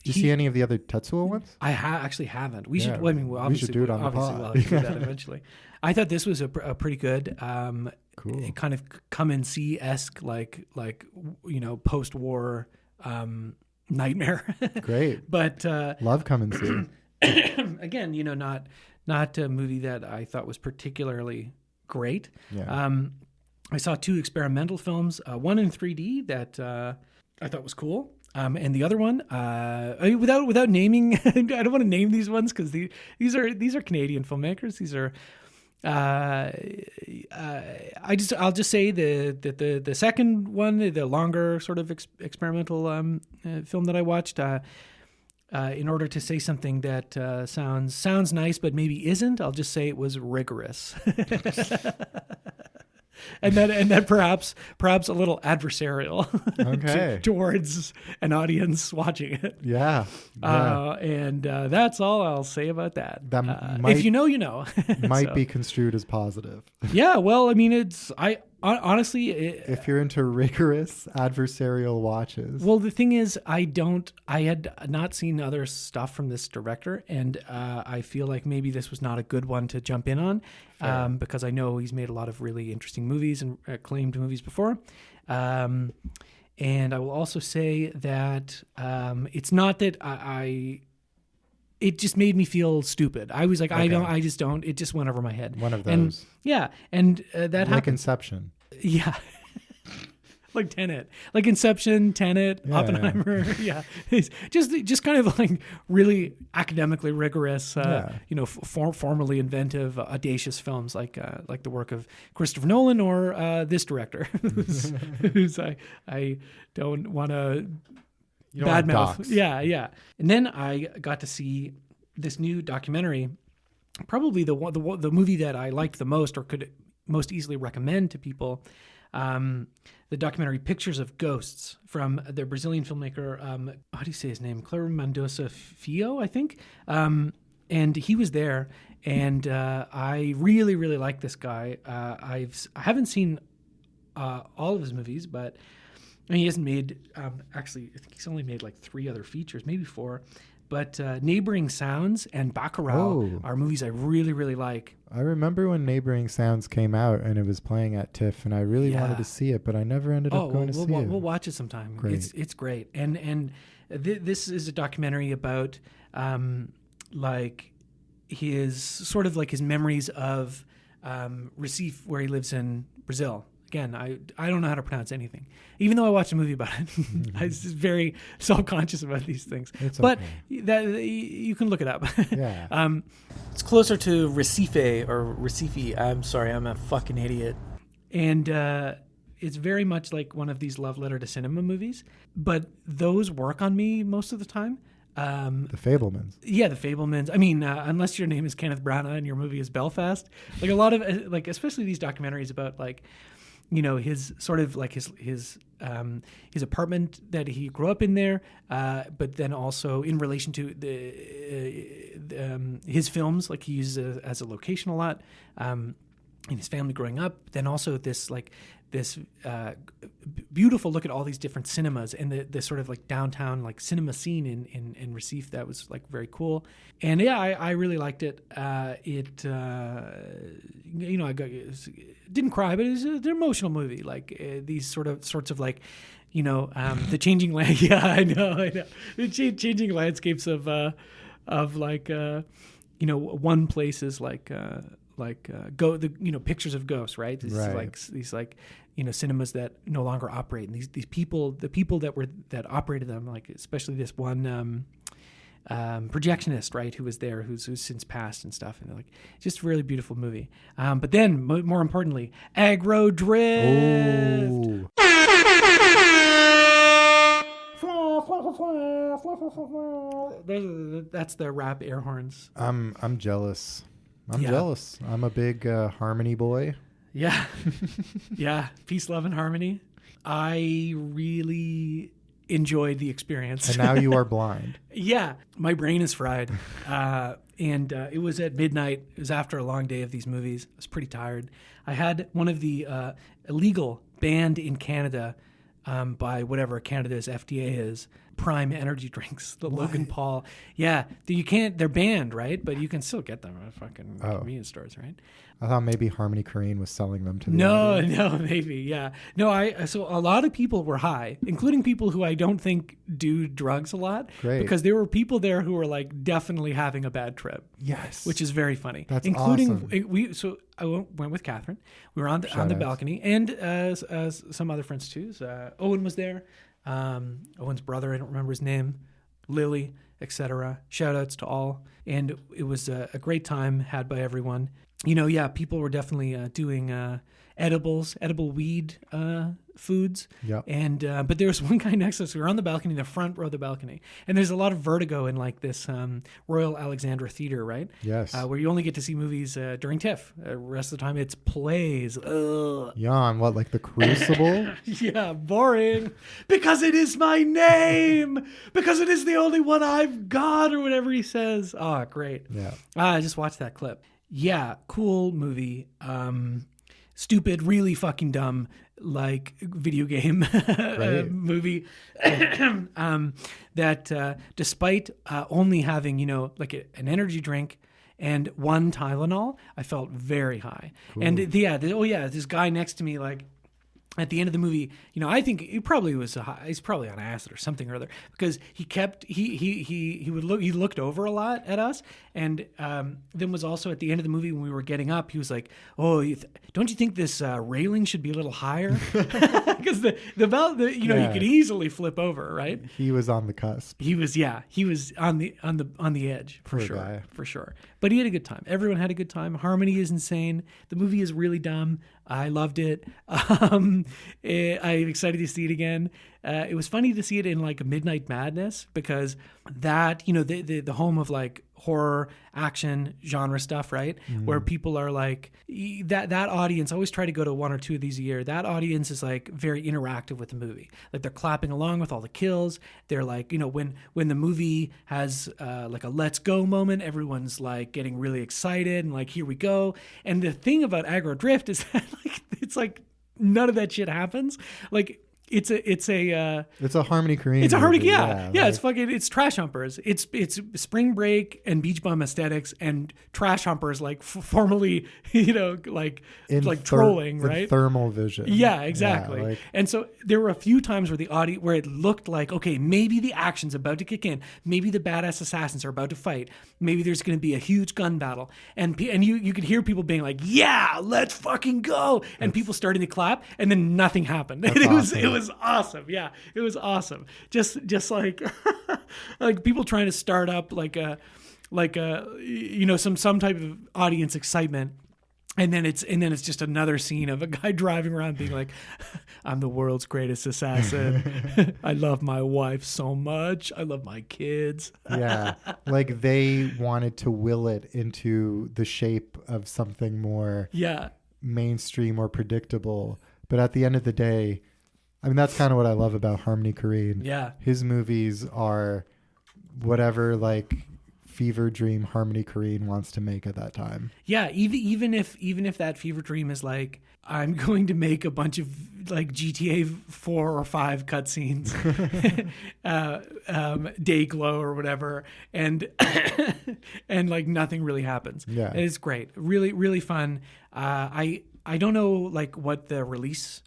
you see any of the other Tetsuo ones? I actually haven't. We should. Well, I mean, we should do it on the pod. We'll have to do that eventually. I thought this was a pretty good. Cool. Kind of come and see-esque, like post-war nightmare. Great. But love come and see. Again, not a movie that I thought was particularly great. Yeah. I saw 2 experimental films, one in 3D that I thought was cool. And the other one, without naming, I don't want to name these ones because these are Canadian filmmakers. These are. I'll just say the second one, the longer sort of experimental film that I watched, in order to say something that sounds nice but maybe isn't, I'll just say it was rigorous. And then perhaps a little adversarial towards an audience watching it. Yeah. And that's all I'll say about that. Might, if you know, you know. Might be construed as positive. Yeah. Well, I mean, honestly, if you're into rigorous adversarial watches. Well, the thing is, I had not seen other stuff from this director, and I feel like maybe this was not a good one to jump in on, because I know he's made a lot of really interesting movies and acclaimed movies before. And I will also say that it's not that it just made me feel stupid. I was like, okay. It just went over my head. One of those. And, yeah. And that happened. Like Inception. Yeah. Like Tenet. Like Inception, Tenet, Oppenheimer. Yeah. It's just kind of like really academically rigorous, formally inventive, audacious films like the work of Christopher Nolan or this director, who's I don't want to bad mouth. Yeah. And then I got to see this new documentary, probably the movie that I liked the most or could most easily recommend to people. The documentary Pictures of Ghosts from the Brazilian filmmaker, how do you say his name? Cleber Mendonça Filho, I think. And he was there, and I really, really like this guy. I haven't seen all of his movies, but he hasn't made, actually, I think he's only made like 3 other features, maybe 4. But Neighboring Sounds and Bacurau are movies I really, really like. I remember when Neighboring Sounds came out and it was playing at TIFF, and I really wanted to see it, but I never ended up going to see it. We'll watch it sometime. Great. It's great. And this is a documentary about like his sort of like his memories of Recife, where he lives in Brazil. again, I don't know how to pronounce anything. Even though I watched a movie about it, I was just very self-conscious about these things. But that you can look it up. Yeah. It's closer to Recife or Recife. I'm sorry, I'm a fucking idiot. And it's very much like one of these love letter to cinema movies. But those work on me most of the time. The Fabelmans. Yeah, The Fabelmans. I mean, unless your name is Kenneth Branagh and your movie is Belfast, like a lot of like, especially these documentaries about like, you know, his sort of like his apartment that he grew up in there, but then also in relation to his films, like he uses it as a location a lot, and his family growing up. Then also this beautiful look at all these different cinemas and the sort of like downtown like cinema scene in Recife that was like very cool. And yeah, I really liked it. It didn't cry, but it was an emotional movie. Like these sorts of like, you know, the changing yeah, I know the changing landscapes of like you know, one place is like pictures of ghosts, right? These like you know, cinemas that no longer operate, and the people that operated them, like especially this one projectionist, right, who was there, who's since passed and stuff, and like just a really beautiful movie. But then more importantly, Aggro Drift. That's the rap air horns. I'm jealous. I'm jealous. I'm a big Harmony boy. Yeah. Yeah. Peace, love, and harmony. I really enjoyed the experience. And now you are blind. Yeah. My brain is fried. And it was at midnight. It was after a long day of these movies. I was pretty tired. I had one of the illegal, banned in Canada by whatever Canada's FDA is, Prime energy drinks, the Logan Paul. Yeah, they're banned, right? But you can still get them at fucking convenience stores, right? I thought maybe Harmony Korine was selling them to the No, maybe, yeah. No, so a lot of people were high, including people who I don't think do drugs a lot. Great. Because there were people there who were like definitely having a bad trip. Yes. Which is very funny. That's including awesome. So I went with Catherine. We were on the balcony, and some other friends too. So, Owen was there. Owen's brother, I don't remember his name, Lily, etc. Shout outs to all. And it was a great time had by everyone. You know, yeah, people were definitely doing edible weed foods. Yeah. And but there was one guy next to us. We were on the balcony, the front row of the balcony, and there's a lot of vertigo in like this Royal Alexandra Theatre, right? Yes. Where you only get to see movies during TIFF. The rest of the time, it's plays. Ugh. Jan, what, like The Crucible? Yeah, boring. Because it is my name. Because it is the only one I've got, or whatever he says. Oh, great. Yeah. I just watched that clip. Yeah, cool movie. Stupid, really fucking dumb, like video game movie. That despite only having, you know, like an energy drink and one Tylenol, I felt very high. Cool. And this guy next to me, like, at the end of the movie, you know, I think he probably was he's probably on acid or something or other, because he looked over a lot at us, and then was also at the end of the movie when we were getting up, he was like, "Oh, don't you think this railing should be a little higher?" Because the you could easily flip over, right? He was on the cusp. He was on the edge for Poor sure, guy. for sure. But he had a good time. Everyone had a good time. Harmony is insane. The movie is really dumb. I loved it. I'm excited to see it again. It was funny to see it in like a Midnight Madness, because that, you know, the home of like horror, action, genre stuff, right? Where people are like, that audience, I always try to go to one or two of these a year. That audience is like very interactive with the movie. Like they're clapping along with all the kills. They're like, you know, when the movie has like a let's go moment, everyone's like getting really excited and like, here we go. And the thing about Aggro Drift is that like, it's like none of that shit happens. Like, It's a Harmony Korine. It's a Harmony, movie, yeah. It's trash humpers. It's spring break and beach bum aesthetics and trash humpers, like formerly, trolling, right? Thermal vision. Yeah, exactly. Yeah, and so there were a few times where it looked like, okay, maybe the action's about to kick in. Maybe the badass assassins are about to fight. Maybe there's going to be a huge gun battle. And you could hear people being like, yeah, let's fucking go. And people starting to clap, and then nothing happened. And it was awesome. Yeah, it was awesome. Just like like people trying to start up like a some type of audience excitement. And then it's just another scene of a guy driving around being like, I'm the world's greatest assassin. I love my wife so much. I love my kids. Yeah. Like they wanted to will it into the shape of something more mainstream or predictable. But at the end of the day, I mean, that's kind of what I love about Harmony Korine. Yeah. His movies are whatever like fever dream Harmony Korine wants to make at that time. Yeah, even if that fever dream is like, I'm going to make a bunch of like GTA 4 or 5 cutscenes, day glow or whatever, and and like nothing really happens. Yeah, it's great, really really fun. I don't know like what the release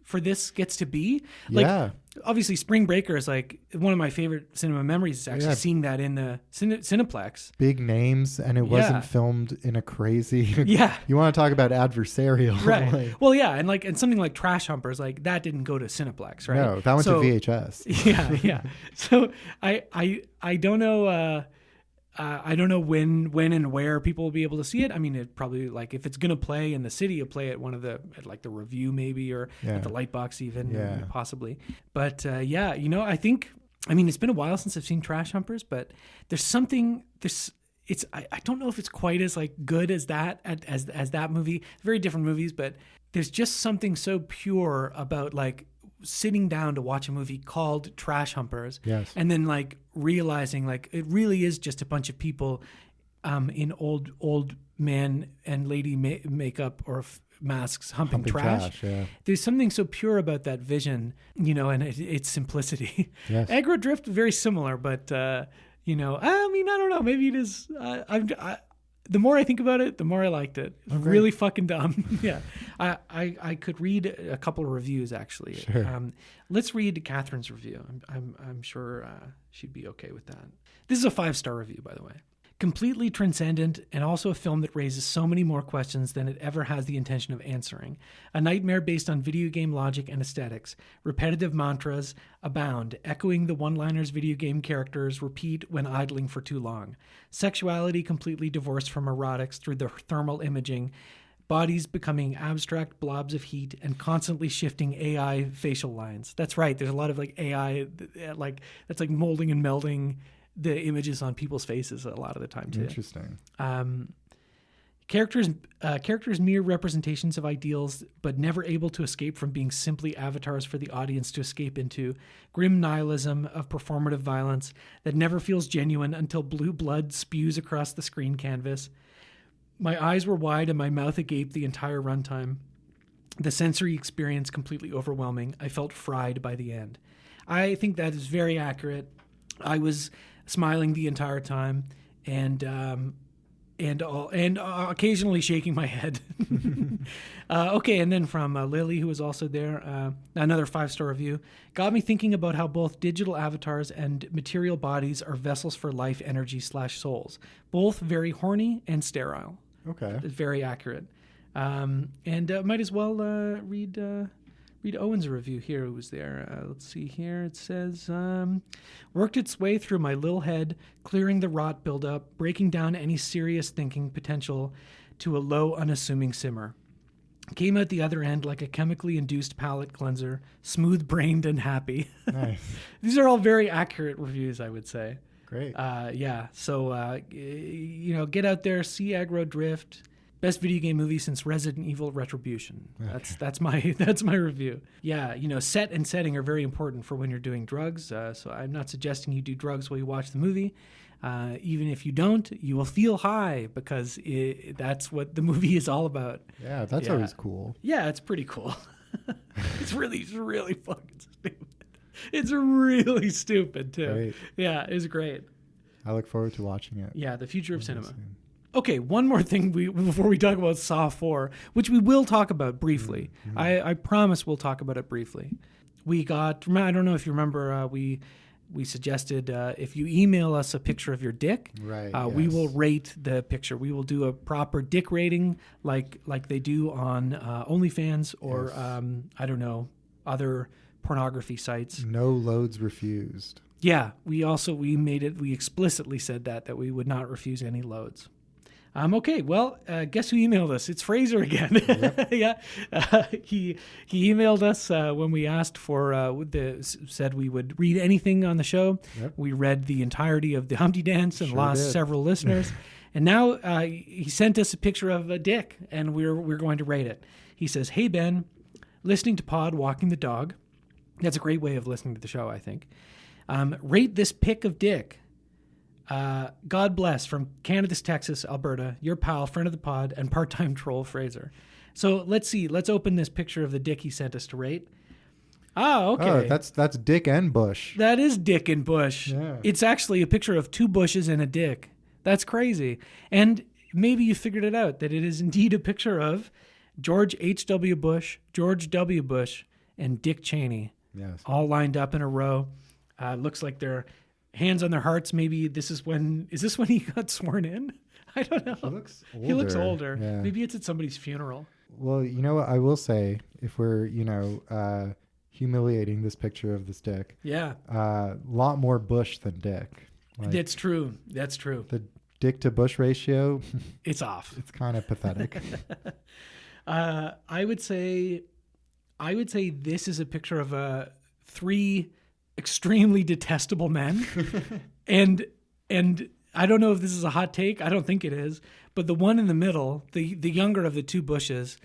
for this gets to be. Like, obviously Spring Breaker is like one of my favorite cinema memories is actually seeing that in the Cineplex. Big names, and it wasn't filmed in a crazy you want to talk about adversarial, right? Like, well, yeah, and something like Trash Humpers, like that didn't go to Cineplex, right? No, that went to VHS. Yeah. So I don't know. I don't know when and where people will be able to see it. I mean, it probably like if it's gonna play in the city, you'll play at at like the Review maybe, or at the Lightbox even, possibly. But I think it's been a while since I've seen Trash Humpers, but there's something I don't know if it's quite as like good as that as that movie. Very different movies, but there's just something so pure about like sitting down to watch a movie called Trash Humpers, and then like realizing like it really is just a bunch of people in old man and lady makeup or masks humping trash. There's something so pure about that vision, and its simplicity. Aggro Drift, very similar, but I don't know, maybe it is. The more I think about it, the more I liked it. It's really fucking dumb. Yeah. I could read a couple of reviews actually. Sure. Let's read Catherine's review. I'm sure she'd be okay with that. This is a 5-star review, by the way. Completely transcendent, and also a film that raises so many more questions than it ever has the intention of answering. A nightmare based on video game logic and aesthetics. Repetitive mantras abound, echoing the one-liners video game characters repeat when idling for too long. Sexuality completely divorced from erotics through the thermal imaging. Bodies becoming abstract blobs of heat and constantly shifting AI facial lines. That's right. There's a lot of like AI, like that's like molding and melding the images on people's faces a lot of the time too. Interesting. Characters mere representations of ideals, but never able to escape from being simply avatars for the audience to escape into. Grim nihilism of performative violence that never feels genuine until blue blood spews across the screen canvas. My eyes were wide and my mouth agape the entire runtime. The sensory experience completely overwhelming. I felt fried by the end. I think that is very accurate. I was smiling the entire time, and occasionally shaking my head. Okay, and then from Lily, who was also there, another 5-star review. Got me thinking about how both digital avatars and material bodies are vessels for life energy / souls. Both very horny and sterile. Okay. Very accurate. And might as well read Owen's review here, who was there. Let's see here. It says, worked its way through my little head, clearing the rot buildup, breaking down any serious thinking potential to a low, unassuming simmer. Came out the other end like a chemically induced palate cleanser, smooth-brained and happy. Nice. These are all very accurate reviews, I would say. Great. So, get out there, see Aggro Drift. Best video game movie since Resident Evil Retribution. Okay. That's my review. Yeah, set and setting are very important for when you're doing drugs. So I'm not suggesting you do drugs while you watch the movie. Even if you don't, you will feel high because that's what the movie is all about. Yeah, that's always cool. Yeah, it's pretty cool. It's really fucking stupid. It's really stupid too. Great. Yeah, it's great. I look forward to watching it. Yeah, the future of cinema. Okay, one more thing before we talk about Saw 4, which we will talk about briefly. I promise we'll talk about it briefly. We got, I don't know if you remember, we suggested if you email us a picture of your dick, we will rate the picture. We will do a proper dick rating like they do on OnlyFans or, I don't know, other pornography sites. No loads refused. Yeah, we explicitly said that we would not refuse any loads. Okay, well, guess who emailed us? It's Fraser again. Yep. Yeah, he emailed us when we asked for said we would read anything on the show. Yep. We read the entirety of the Humpty Dance and lost several listeners. And now he sent us a picture of a dick, and we're going to rate it. He says, "Hey Ben, listening to pod, walking the dog. That's a great way of listening to the show, I think. Rate this pic of dick. God bless, from Canada's Texas, Alberta, your pal, friend of the pod, and part-time troll Fraser." So let's see. Let's open this picture of the dick he sent us to rate. Okay. Oh, that's Dick and Bush. That is Dick and Bush. Yeah. It's actually a picture of two bushes and a dick. That's crazy. And maybe you figured it out, that it is indeed a picture of George H.W. Bush, George W. Bush, and Dick Cheney. Yes. All lined up in a row. Looks like they're hands on their hearts. Maybe is this when he got sworn in? I don't know. He looks older. Yeah. Maybe it's at somebody's funeral. Well, you know what I will say, if we're, humiliating this picture of this dick. Yeah. Lot more Bush than Dick. That's true. That's true. The Dick to Bush ratio. It's off. It's kind of pathetic. I would say this is a picture of three extremely detestable men. and I don't know if this is a hot take. I don't think it is. But the one in the middle, the younger of the two Bushes,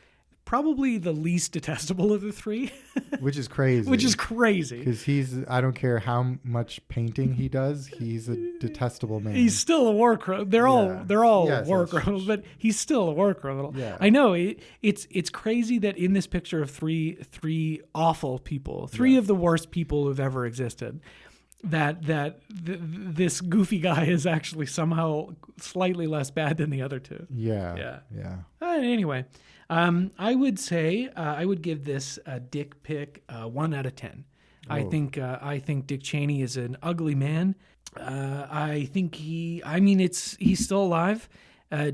probably the least detestable of the three. Which is crazy. Because I don't care how much painting he does, he's a detestable man. He's still a war criminal. They're all war criminals, but he's still a war criminal. Yeah. I know. It's crazy that in this picture of three awful people, three of the worst people who've ever existed, this goofy guy is actually somehow slightly less bad than the other two. Yeah. Anyway, I would say I would give this dick pic 1 out of 10. Oh. I think Dick Cheney is an ugly man. I think he's still alive,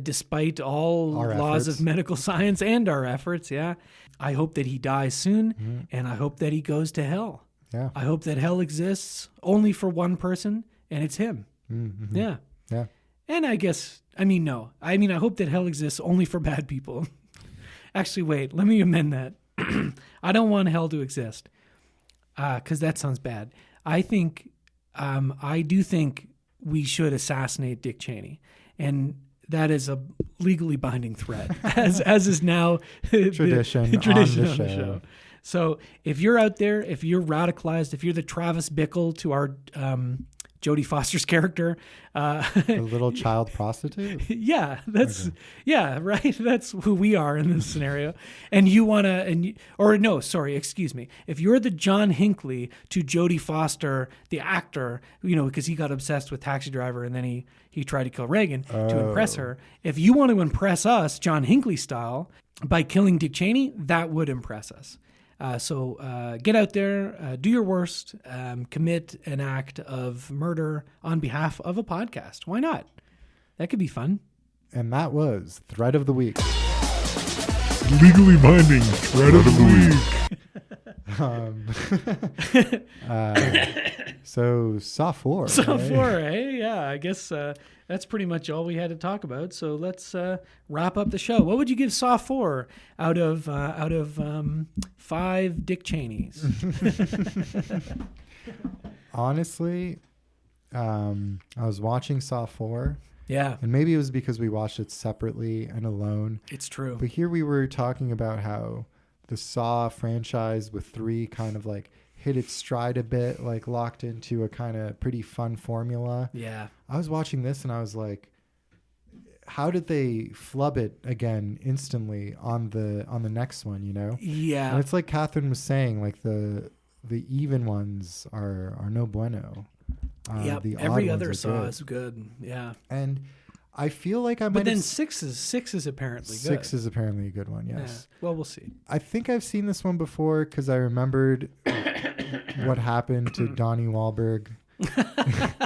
despite all our laws efforts of medical science and our efforts. Yeah, I hope that he dies soon, and I hope that he goes to hell. Yeah. I hope that hell exists only for one person, and it's him. Mm-hmm. Yeah. Yeah. And I hope that hell exists only for bad people. Actually, wait, let me amend that. I don't want hell to exist, because that sounds bad. I do think we should assassinate Dick Cheney, and that is a legally binding threat, as is now tradition on the show. So if you're out there, if you're radicalized, if you're the Travis Bickle to our Jodie Foster's character, the little child prostitute. Yeah, right. That's who we are in this scenario. And you want to, excuse me. If you're the John Hinckley to Jodie Foster, the actor, because he got obsessed with Taxi Driver and then he tried to kill Reagan to impress her. If you want to impress us, John Hinckley style, by killing Dick Cheney, that would impress us. So get out there, do your worst, commit an act of murder on behalf of a podcast. Why not? That could be fun. And that was Thread of the Week. Legally binding Thread of the Week. So Saw 4. Saw 4, eh? Yeah, I guess that's pretty much all we had to talk about. So let's wrap up the show. What would you give Saw 4 out of 5 Dick Cheneys? Honestly, I was watching Saw 4. Yeah. And maybe it was because we watched it separately and alone. It's true. But here we were talking about how the Saw franchise with 3 kind of like hit its stride a bit, like locked into a kind of pretty fun formula. Yeah. I was watching this and I was like, how did they flub it again instantly on the next one, you know? Yeah. And it's like Catherine was saying, like the even ones are no bueno. The every odd ones other are Saw good. is good. Yeah. And I feel like I might But then have six is apparently good. 6 is apparently a good one, yes. Yeah. Well, we'll see. I think I've seen this one before because I remembered what happened to Donnie Wahlberg.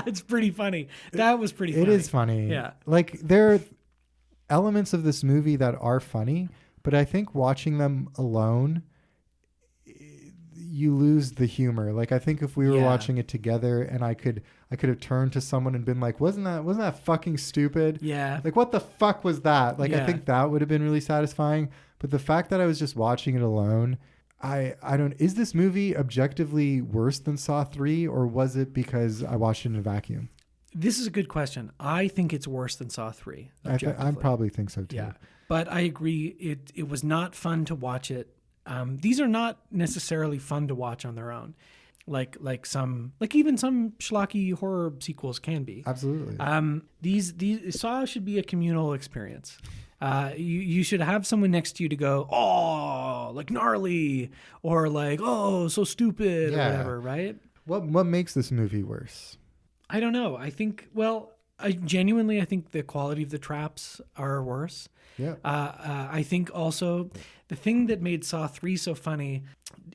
It's pretty funny. That was pretty funny. It is funny. Yeah. Like there are elements of this movie that are funny, but I think watching them alone, you lose the humor. Like I think if we were watching it together and I could have turned to someone and been like, wasn't that fucking stupid? Yeah. Like what the fuck was that? Like I think that would have been really satisfying. But the fact that I was just watching it alone, I don't. Is this movie objectively worse than Saw 3, or was it because I watched it in a vacuum? This is a good question. I think it's worse than Saw 3. I probably think so too. Yeah, but I agree. It was not fun to watch it. These are not necessarily fun to watch on their own, like even some schlocky horror sequels can be. Absolutely. These Saw should be a communal experience. You should have someone next to you to go, oh, like gnarly, or like, oh, so stupid, or whatever, right? What makes this movie worse? I don't know. I think, I think the quality of the traps are worse. Yeah. I think also the thing that made Saw 3 so funny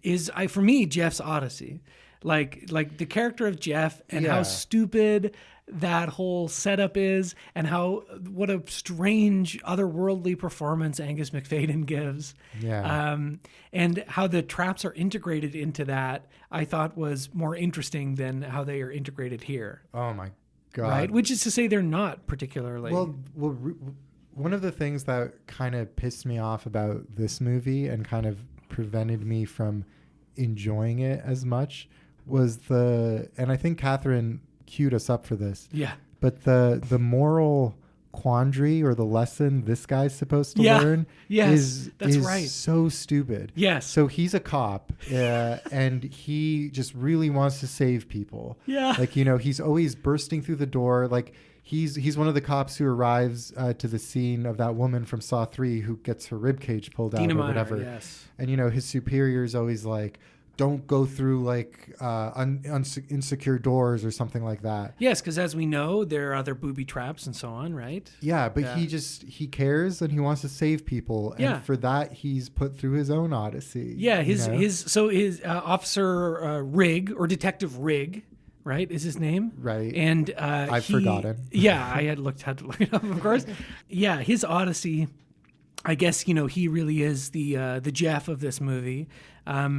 is, for me, Jeff's Odyssey. Like the character of Jeff and how stupid that whole setup is, and what a strange otherworldly performance Angus McFadden gives. Yeah. And how the traps are integrated into that, I thought was more interesting than how they are integrated here. Oh my God. Right? Which is to say they're not particularly. Well, one of the things that kind of pissed me off about this movie and kind of prevented me from enjoying it as much was and I think Catherine queued us up for this. Yeah. But the moral quandary or the lesson this guy's supposed to learn is right. so stupid. Yes. So he's a cop and he just really wants to save people. Yeah. Like, you know, he's always bursting through the door. Like he's one of the cops who arrives to the scene of that woman from Saw 3 who gets her ribcage pulled out Dina or Meyer, whatever. yes. And, you know, his superior is always like, don't go through like insecure doors or something like that. Yes, because as we know, there are other booby traps and so on, right? Yeah, but he cares and he wants to save people, and for that he's put through his own odyssey. Yeah, his Officer Rigg, or Detective Rigg, right, is his name? Right. And I've forgotten. Yeah, I had to look it up, of course. Yeah, his odyssey. I guess, you know, he really is the Jeff of this movie.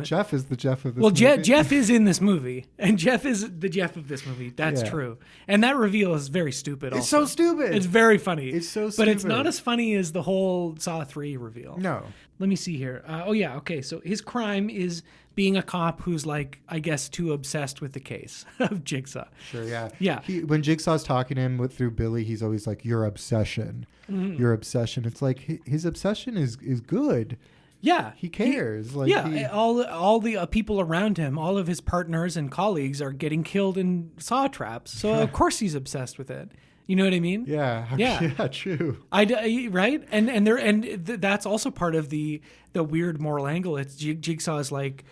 Jeff is the Jeff of this movie. Well, Jeff is in this movie, and Jeff is the Jeff of this movie. That's true. And that reveal is very stupid. It's also. so stupid. It's very funny. It's so stupid. But it's not as funny as the whole Saw 3 reveal. No. Let me see here. Okay. So his crime is being a cop who's, like, I guess, too obsessed with the case of Jigsaw. Sure, yeah. Yeah. When Jigsaw's talking to him through Billy, he's always like, your obsession. Mm-hmm. Your obsession. It's like his obsession is good. Yeah. He cares. All the people around him, all of his partners and colleagues are getting killed in saw traps. So, of course, he's obsessed with it. You know what I mean? Yeah. Yeah, true. Right? And that's also part of the weird moral angle. It's Jigsaw is like,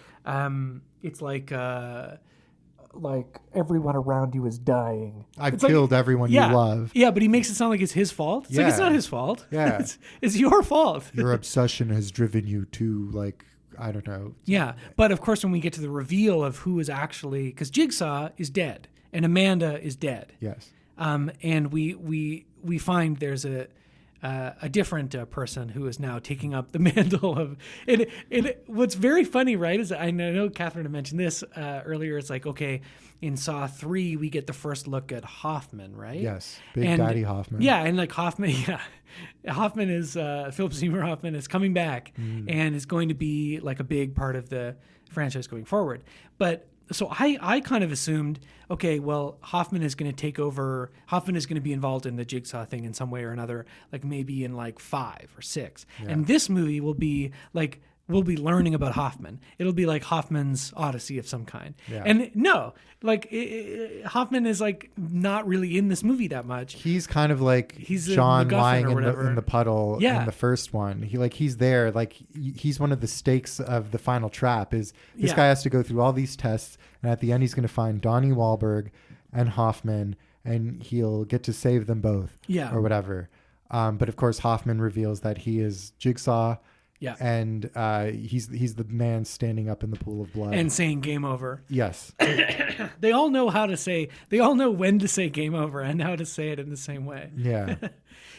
it's like everyone around you is dying. I've killed everyone you love. Yeah, but he makes it sound like it's his fault. It's like, it's not his fault. Yeah. It's your fault. Your obsession has driven you to, like, I don't know. Yeah. But of course, when we get to the reveal of who is actually, because Jigsaw is dead and Amanda is dead. Yes. And we find there's a different person who is now taking up the mantle of it. What's very funny, right, is I know Catherine had mentioned this earlier. It's like, okay, in Saw 3 we get the first look at Hoffman, right? Yes, Big Daddy Hoffman. Yeah, and like Hoffman, Hoffman is Philip Seymour Hoffman is coming back and is going to be like a big part of the franchise going forward. But so I kind of assumed, okay, well, Hoffman is going to take over. Hoffman is going to be involved in the Jigsaw thing in some way or another, like maybe in like 5 or 6. Yeah. And this movie will be like we'll be learning about Hoffman. It'll be like Hoffman's Odyssey of some kind. Yeah. And no, like Hoffman is like not really in this movie that much. He's kind of like He's a John MacGuffin lying or in whatever. the puddle Yeah. in the first one. He's there. Like he's one of the stakes of the final trap is this Yeah. guy has to go through all these tests, and at the end he's going to find Donnie Wahlberg and Hoffman, and he'll get to save them both. Yeah. Or whatever. But of course Hoffman reveals that he is Jigsaw. Yeah. And he's the man standing up in the pool of blood And saying game over. Yes. They all know they all know when to say game over and how to say it in the same way. Yeah.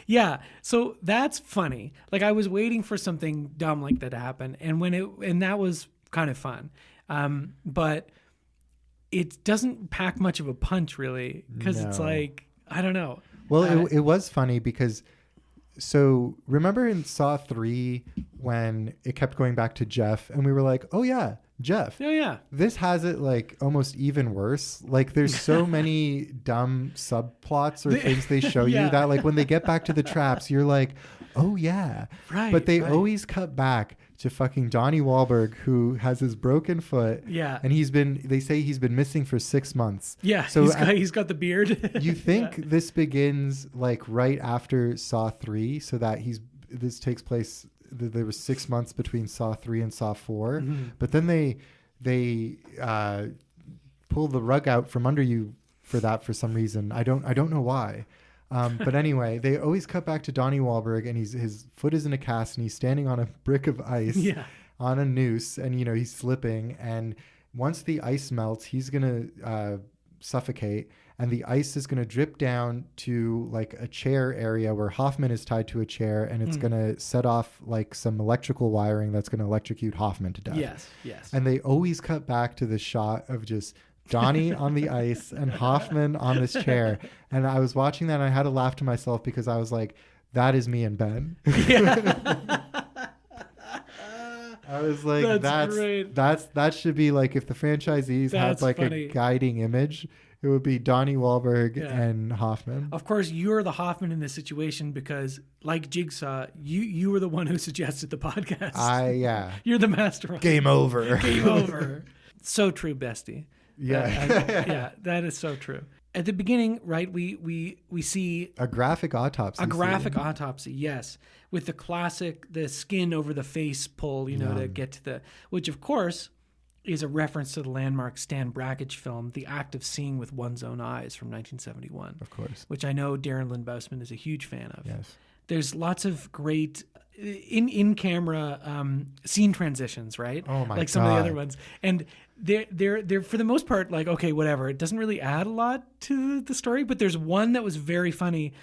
Yeah. So that's funny. Like I was waiting for something dumb like that to happen. And that was kind of fun. But it doesn't pack much of a punch really. Cause it's No. like, I don't know. Well, it was funny because, so remember in Saw 3 when it kept going back to Jeff and we were like, oh yeah, Jeff. Oh yeah. This has it like almost even worse. Like there's so many dumb subplots or things they show Yeah. you that like when they get back to the traps, you're like, oh yeah. Right. But they right. always cut back to fucking Donnie Wahlberg, who has his broken foot. Yeah. And they say he's been missing for 6 months. Yeah. So he's got the beard. you think this begins like right after Saw 3 so that this takes place, there was 6 months between Saw 3 and Saw 4, but then they pull the rug out from under you for that for some reason. I don't know why. But anyway, they always cut back to Donnie Wahlberg, and his foot is in a cast, and he's standing on a brick of ice on a noose, and he's slipping. And once the ice melts, he's gonna suffocate, and the ice is gonna drip down to like a chair area where Hoffman is tied to a chair, and it's gonna set off like some electrical wiring that's gonna electrocute Hoffman to death. Yes. And they always cut back to the shot of just Donnie on the ice and Hoffman on this chair. And I was watching that and I had to laugh to myself because I was like, that is me and Ben. I was like, That's great. that should be like if the franchisees had That's like funny. a guiding image, it would be Donnie Wahlberg and Hoffman. Of course, you're the Hoffman in this situation because, like Jigsaw, you were the one who suggested the podcast. You're the master. Game over. Game over. So true, bestie. Yeah. Yeah, that is so true. At the beginning, right, we see A graphic autopsy. a graphic autopsy, yes, with the skin over the face pull, to get to which of course is a reference to the landmark Stan Brakhage film, The Act of Seeing with One's Own Eyes from 1971. Of course. Which I know Darren Lynn Bousman is a huge fan of. Yes. There's lots of great in camera scene transitions, right? Oh my like some of the God. other ones, and they're for the most part like okay, whatever. It doesn't really add a lot to the story, but there's one that was very funny.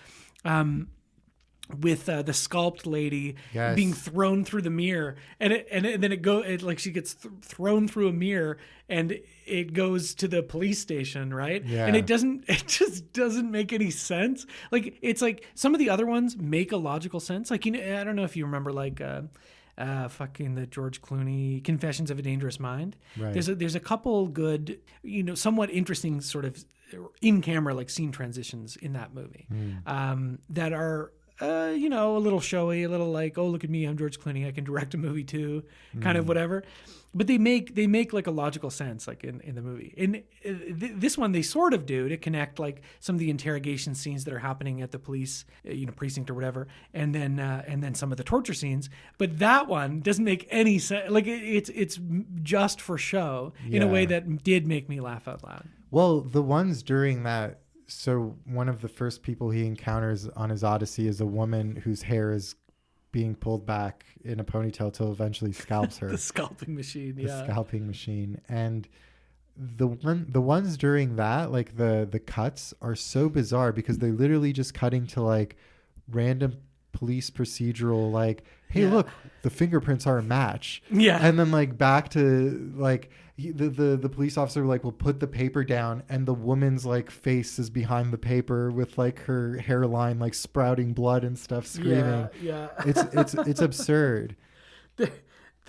With the sculpt lady Yes. being thrown through the mirror, and then like she gets thrown through a mirror, and it goes to the police station, right? Yeah. And it just doesn't make any sense. Like it's like some of the other ones make a logical sense. Like I don't know if you remember like fucking the George Clooney Confessions of a Dangerous Mind. Right. There's a couple good, somewhat interesting sort of in camera like scene transitions in that movie that are. A little showy, a little like, oh, look at me, I'm George Clooney, I can direct a movie too, kind of whatever. But they make like a logical sense, like in the movie. In this one, they sort of do to connect like some of the interrogation scenes that are happening at the police, precinct or whatever, and then some of the torture scenes. But that one doesn't make any sense. Like it's just for show in a way that did make me laugh out loud. Well, the ones during that. So one of the first people he encounters on his Odyssey is a woman whose hair is being pulled back in a ponytail till eventually scalps her. The scalping machine, The scalping machine. And the ones during that, like the cuts are so bizarre because they're literally just cutting to like random police procedural like, hey, look, the fingerprints are a match. Yeah. And then like back to like the police officer like will put the paper down and the woman's like face is behind the paper with like her hairline like sprouting blood and stuff screaming. Yeah. It's absurd.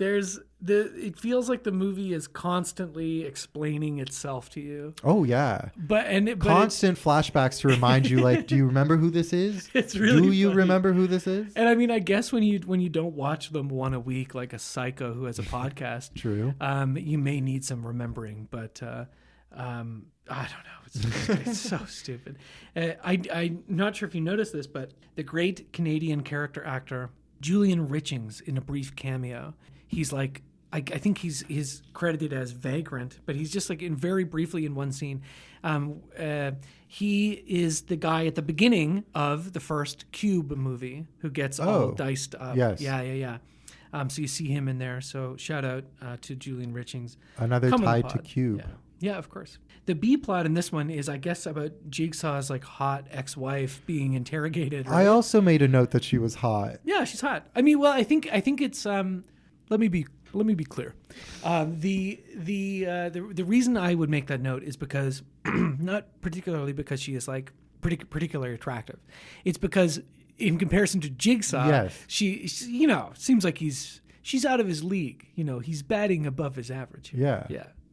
it feels like the movie is constantly explaining itself to you. Oh yeah. Constant flashbacks to remind you, like, do you remember who this is? It's really Do you funny. remember who this is? And I mean, I guess when you don't watch them one a week like a psycho who has a podcast, True. You may need some remembering, but I don't know. It's so stupid. I'm not sure if you noticed this, but the great Canadian character actor Julian Richings in a brief cameo. He's like, I think he's credited as Vagrant, but he's just like very briefly in one scene. He is the guy at the beginning of the first Cube movie who gets all diced up. Yes. Yeah. So you see him in there. So shout out to Julian Richings. Another Come on the tied to pod. Cube. Yeah, of course. The B plot in this one is, I guess, about Jigsaw's like hot ex-wife being interrogated. Right? I also made a note that she was hot. Yeah, she's hot. I mean, well, I think it's. Let me be clear. The reason I would make that note is because not particularly because she is like particularly attractive. It's because in comparison to Jigsaw, yes. she seems like she's out of his league. He's batting above his average. Yeah.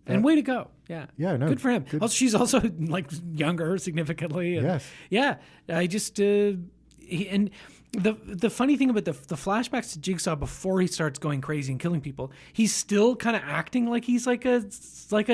And way to go. Yeah. Yeah, no. Good for him. Also, she's also like younger significantly. And yes. Yeah. I just and the funny thing about the flashbacks to Jigsaw before he starts going crazy and killing people, he's still kind of acting like he's like a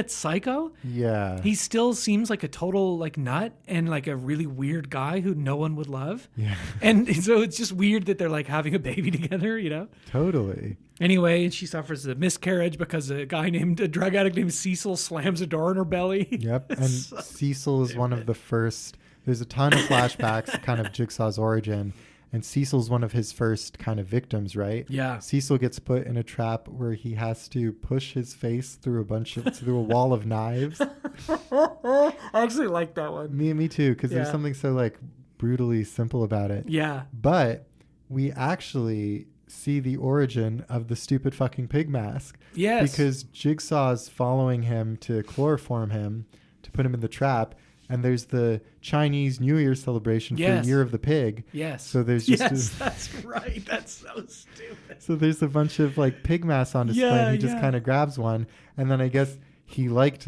psycho. Yeah. He still seems like a total like nut and like a really weird guy who no one would love. Yeah. And so it's just weird that they're like having a baby together, Totally. Anyway, she suffers a miscarriage because a drug addict named Cecil slams a door in her belly. Yep. And so Cecil is one of the first. There's a ton of flashbacks, kind of Jigsaw's origin. And Cecil's one of his first kind of victims, right? Yeah. Cecil gets put in a trap where he has to push his face through through a wall of knives. I actually like that one. Me too, because there's something so like brutally simple about it. Yeah. But we actually see the origin of the stupid fucking pig mask. Yes. Because Jigsaw's following him to chloroform him to put him in the trap. And there's the Chinese New Year celebration for Year of the Pig. Yes. So there's just that's right. That's so stupid. So there's a bunch of like pig masks on display. And he just kind of grabs one, and then I guess he liked,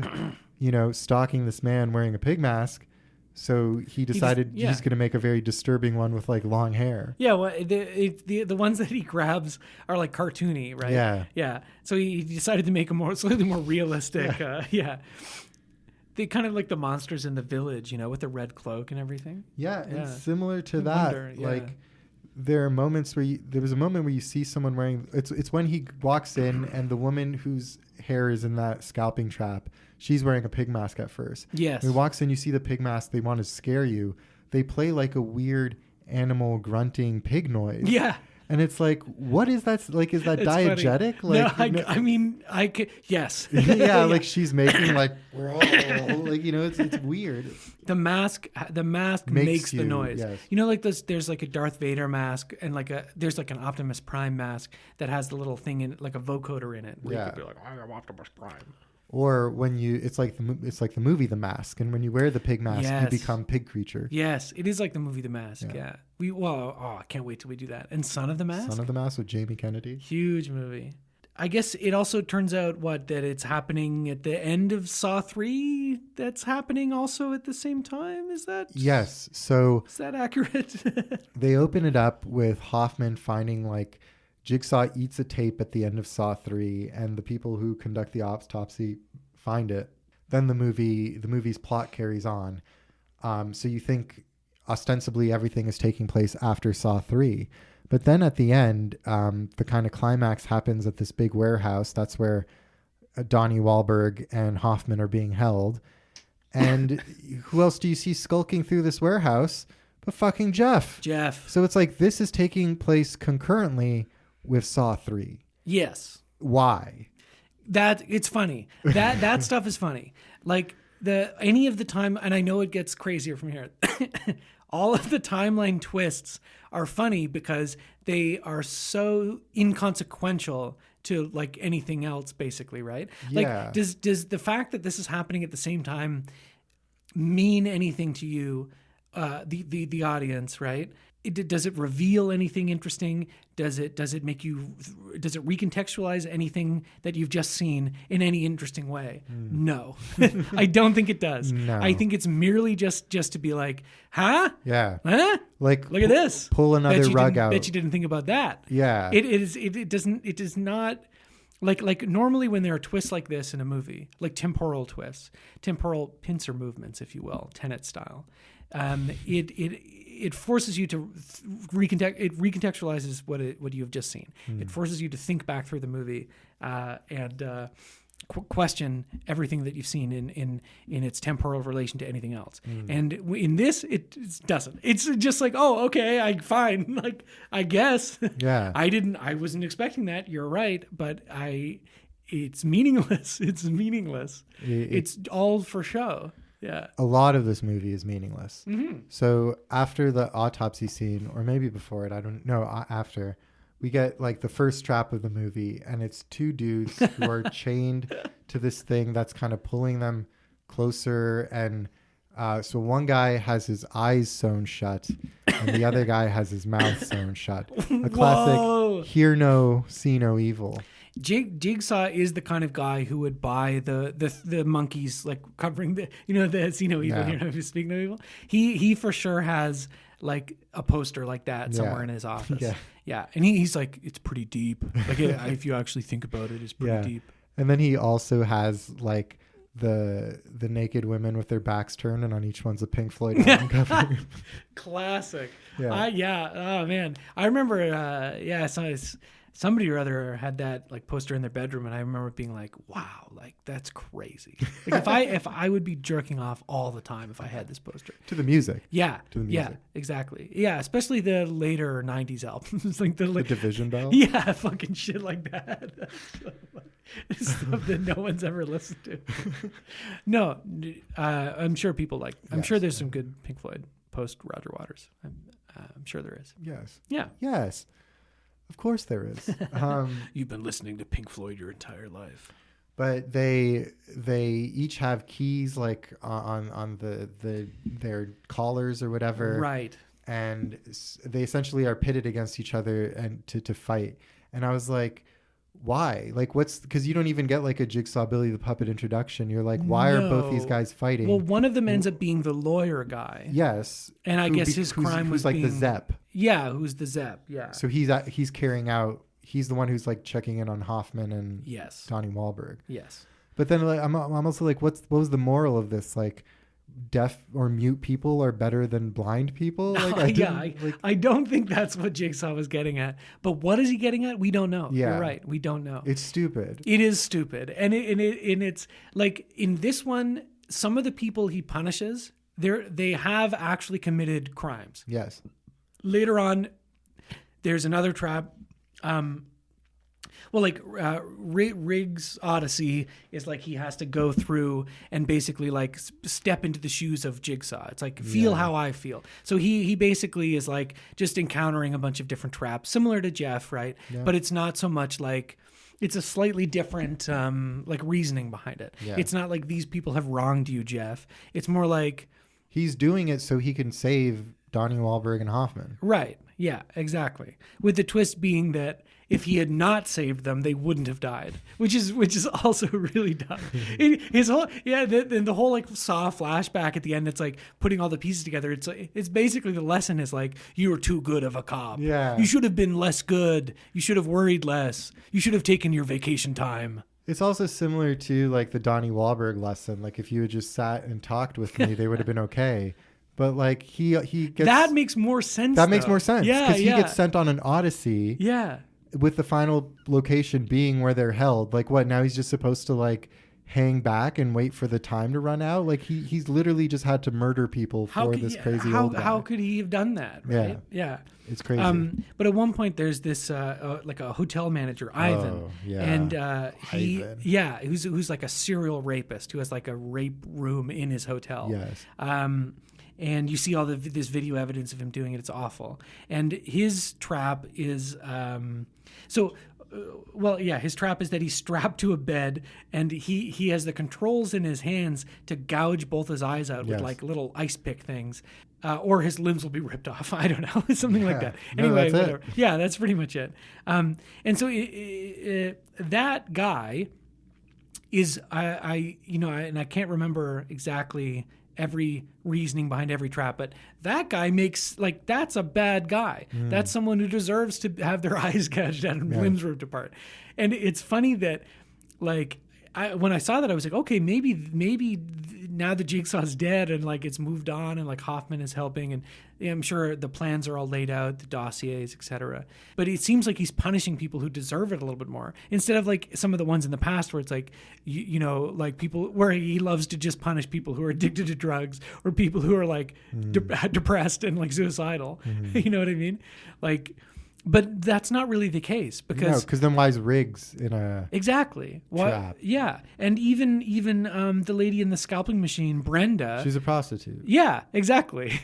stalking this man wearing a pig mask. So he decided he's going to make a very disturbing one with like long hair. Yeah, well, the ones that he grabs are like cartoony, right? Yeah. So he decided to make them slightly more realistic. They kind of like the monsters in The Village, with the red cloak and everything. Yeah, and similar to that, like there are moments where there was a moment where you see someone wearing. It's when he walks in and the woman whose hair is in that scalping trap, she's wearing a pig mask at first. Yes. When he walks in, you see the pig mask. They want to scare you. They play like a weird animal grunting pig noise. Yeah. And it's like, what is that? Like, is that it's diegetic? Funny. Like, I mean, I could, yes. Yeah, like she's making like, like it's weird. The mask makes the noise. Yes. Like there's like a Darth Vader mask and there's like an Optimus Prime mask that has the little thing in it, like a vocoder in it. Where you could be like, I am Optimus Prime. Or when it's like the movie The Mask, and when you wear the pig mask, you become pig creature. Yes, it is like the movie The Mask. Yeah. I can't wait till we do that. And Son of the Mask. Son of the Mask with Jamie Kennedy. Huge movie. I guess it also turns out that it's happening at the end of Saw 3. That's happening also at the same time. Is that? Yes. So is that accurate? They open it up with Hoffman finding like. Jigsaw eats a tape at the end of Saw 3, and the people who conduct the autopsy find it. Then the movie's plot carries on. So you think ostensibly everything is taking place after Saw 3. But then at the end, the kind of climax happens at this big warehouse. That's where Donnie Wahlberg and Hoffman are being held. And who else do you see skulking through this warehouse but fucking Jeff? So it's like this is taking place concurrently with Saw 3. Yes. Why? It's funny. That stuff is funny. Like any of the time, and I know it gets crazier from here. All of the timeline twists are funny because they are so inconsequential to like anything else, basically, right? Yeah. Like, does the fact that this is happening at the same time mean anything to you? the audience, right? Does it reveal anything interesting? Does it recontextualize anything that you've just seen in any interesting way? No, I don't think it does. No. I think it's merely just to be like, huh? Yeah. Huh? Like, look at this. Pull another rug out. Bet you didn't think about that. Yeah. It does not. Like normally when there are twists like this in a movie, like temporal twists, temporal pincer movements, if you will, Tenet style, it forces you to recontextualizes what you have just seen. It forces you to think back through the movie and question everything that you've seen in its temporal relation to anything else. And in this, it doesn't. It's just like, oh, okay, fine. Like, I guess. Yeah. I wasn't expecting that. You're right, but it's meaningless. It's meaningless. It's all for show. Yeah. A lot of this movie is meaningless. Mm-hmm. So after the autopsy scene, or maybe before it, I don't know, after, we get like the first trap of the movie, and it's two dudes who are chained to this thing that's kind of pulling them closer. And so one guy has his eyes sewn shut, and the other guy has his mouth sewn shut. A classic hear no, see no evil. Jigsaw is the kind of guy who would buy the monkeys, like covering the see no evil, speak no evil. He for sure has like a poster like that somewhere in his office. Yeah. And he's like, it's pretty deep. Like if you actually think about it, it's pretty deep. And then he also has like the naked women with their backs turned, and on each one's a Pink Floyd album cover. Classic. Yeah. Oh man, I remember. Somebody or other had that like poster in their bedroom, and I remember being like, "Wow, like that's crazy." Like if I would be jerking off all the time if I had this poster to the music. Yeah, to the music. Yeah, exactly. Yeah, especially the later '90s albums, like the Division Bell. Yeah, fucking shit like that. Stuff that no one's ever listened to. No, I'm sure people like. I'm sure there's some good Pink Floyd post Roger Waters. I'm sure there is. Yes. Yeah. Yes. Of course there is. You've been listening to Pink Floyd your entire life. But they each have keys like on their collars or whatever. Right. And they essentially are pitted against each other and to fight. And I was like, why? Like, because you don't even get like a Jigsaw Billy the Puppet introduction. You're like, why are both these guys fighting? Well, one of them ends up being the lawyer guy. Yes. And I guess his crime was like the Zepp. Yeah, who's the Zepp? Yeah. So he's carrying out. He's the one who's like checking in on Hoffman and Donnie Wahlberg. Yes. But then like, I'm also like, what was the moral of this? Like, deaf or mute people are better than blind people? Like, I don't think that's what Jigsaw was getting at. But what is he getting at? We don't know. Yeah. You're right. We don't know. It's stupid. It is stupid. And it's like in this one, some of the people he punishes, they have actually committed crimes. Yes. Later on, there's another trap. Riggs' Odyssey is like he has to go through and basically like step into the shoes of Jigsaw. It's like feel how I feel. So he basically is like just encountering a bunch of different traps, similar to Jeff, right? Yeah. But it's not so much like it's a slightly different like reasoning behind it. Yeah. It's not like these people have wronged you, Jeff. It's more like he's doing it so he can save Donnie Wahlberg and Hoffman. Right. Yeah, exactly. With the twist being that if he had not saved them, they wouldn't have died, which is also really dumb. The whole like Saw flashback at the end. It's like putting all the pieces together. It's basically the lesson is like you were too good of a cop. Yeah, you should have been less good. You should have worried less. You should have taken your vacation time. It's also similar to like the Donnie Wahlberg lesson. Like if you had just sat and talked with me, they would have been okay. But like he gets that makes more sense. That makes more sense. Yeah, because he gets sent on an odyssey. Yeah. With the final location being where they're held. Like what? Now he's just supposed to like hang back and wait for the time to run out. Like he's literally just had to murder people for this crazy old guy. How could he have done that? Right? Yeah. It's crazy. But at one point there's this like a hotel manager, Ivan. And Ivan. who's like a serial rapist who has like a rape room in his hotel. Yes. And you see all this video evidence of him doing it. It's awful. And his trap is his trap is that he's strapped to a bed and he has the controls in his hands to gouge both his eyes out with like little ice pick things. or his limbs will be ripped off. I don't know, something like that. No, Anyway, that's it. whatever. Yeah, that's pretty much it. And so that guy is and I can't remember exactly every reasoning behind every trap, but that guy makes that's a bad guy. That's someone who deserves to have their eyes gouged out and limbs ripped apart. And it's funny that when I saw that, I was like, okay, maybe now the Jigsaw's dead and it's moved on and Hoffman is helping, and I'm sure the plans are all laid out, the dossiers, etc. But it seems like he's punishing people who deserve it a little bit more, instead of some of the ones in the past where it's people where he loves to just punish people who are addicted to drugs or people who are depressed and suicidal. You know what I mean? But that's not really the case because then why is Riggs in a exactly trap? Yeah, and even the lady in the scalping machine, Brenda, She's a prostitute. Yeah, exactly.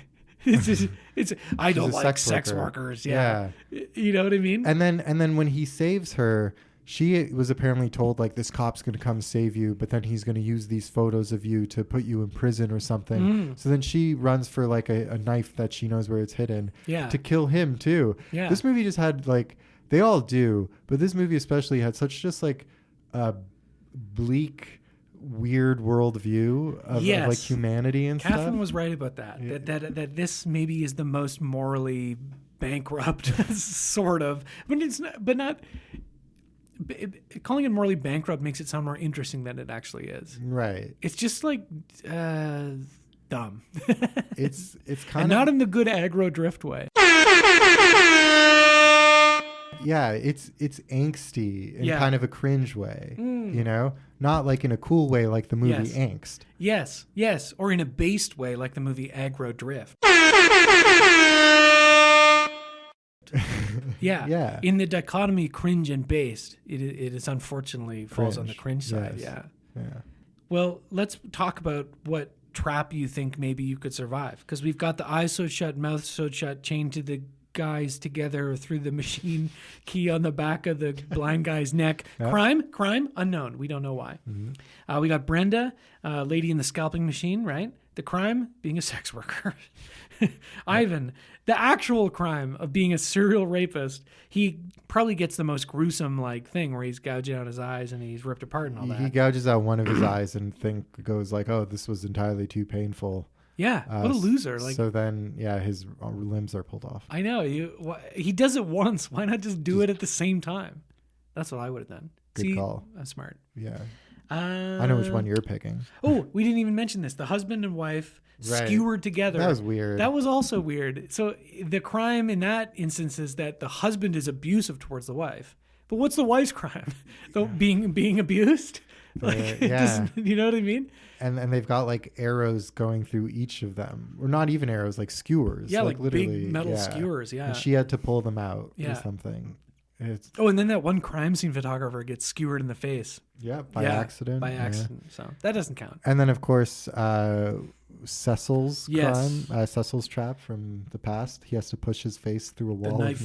I don't like sex worker. workers. Yeah, you know what I mean. And then when he saves her, she was apparently told this cop's going to come save you, but then he's going to use these photos of you to put you in prison or something. So then she runs for a knife that she knows where it's hidden to kill him too. Yeah. This movie just had they all do, but this movie especially had such just a bleak, weird worldview of humanity and stuff. Catherine was right about that. Yeah. That this maybe is the most morally bankrupt sort of, but not. Calling it morally bankrupt makes it sound more interesting than it actually is. Right. It's just dumb. It's kind and of not in the good aggro drift way. Yeah, it's angsty in kind of a cringe way, not in a cool way like the movie Angst. Yes, or in a based way like the movie Aggro Drift. Yeah. In the dichotomy cringe and based, it is unfortunately falls on the cringe side. Yes. Yeah. Well, let's talk about what trap you think maybe you could survive, because we've got the eyes sewed shut, mouth sewed shut, chained to the guys together through the machine key on the back of the blind guy's neck. Crime unknown. We don't know why. We got Brenda, lady in the scalping machine, right? The crime, being a sex worker. Ivan, the actual crime of being a serial rapist. He probably gets the most gruesome thing where he's gouging out his eyes and he's ripped apart and all that. He gouges out one of his eyes and goes oh, this was entirely too painful. Yeah, what a loser. So then, his limbs are pulled off. I know. He does it once. Why not just do it at the same time? That's what I would have done. Good call. I'm smart. Yeah. I know which one you're picking. Oh, we didn't even mention this. The husband and wife skewered together. That was weird. That was also weird. So the crime in that instance is that the husband is abusive towards the wife. But what's the wife's crime? Being abused? You know what I mean? And they've got arrows going through each of them. Or not even arrows, skewers. Yeah, literally, big metal skewers, yeah. And she had to pull them out or something. And then that one crime scene photographer gets skewered in the face. Yeah, by accident. By accident. So that doesn't count. And then, of course, Cecil's crime, Cecil's trap from the past. He has to push his face through a wall of knives.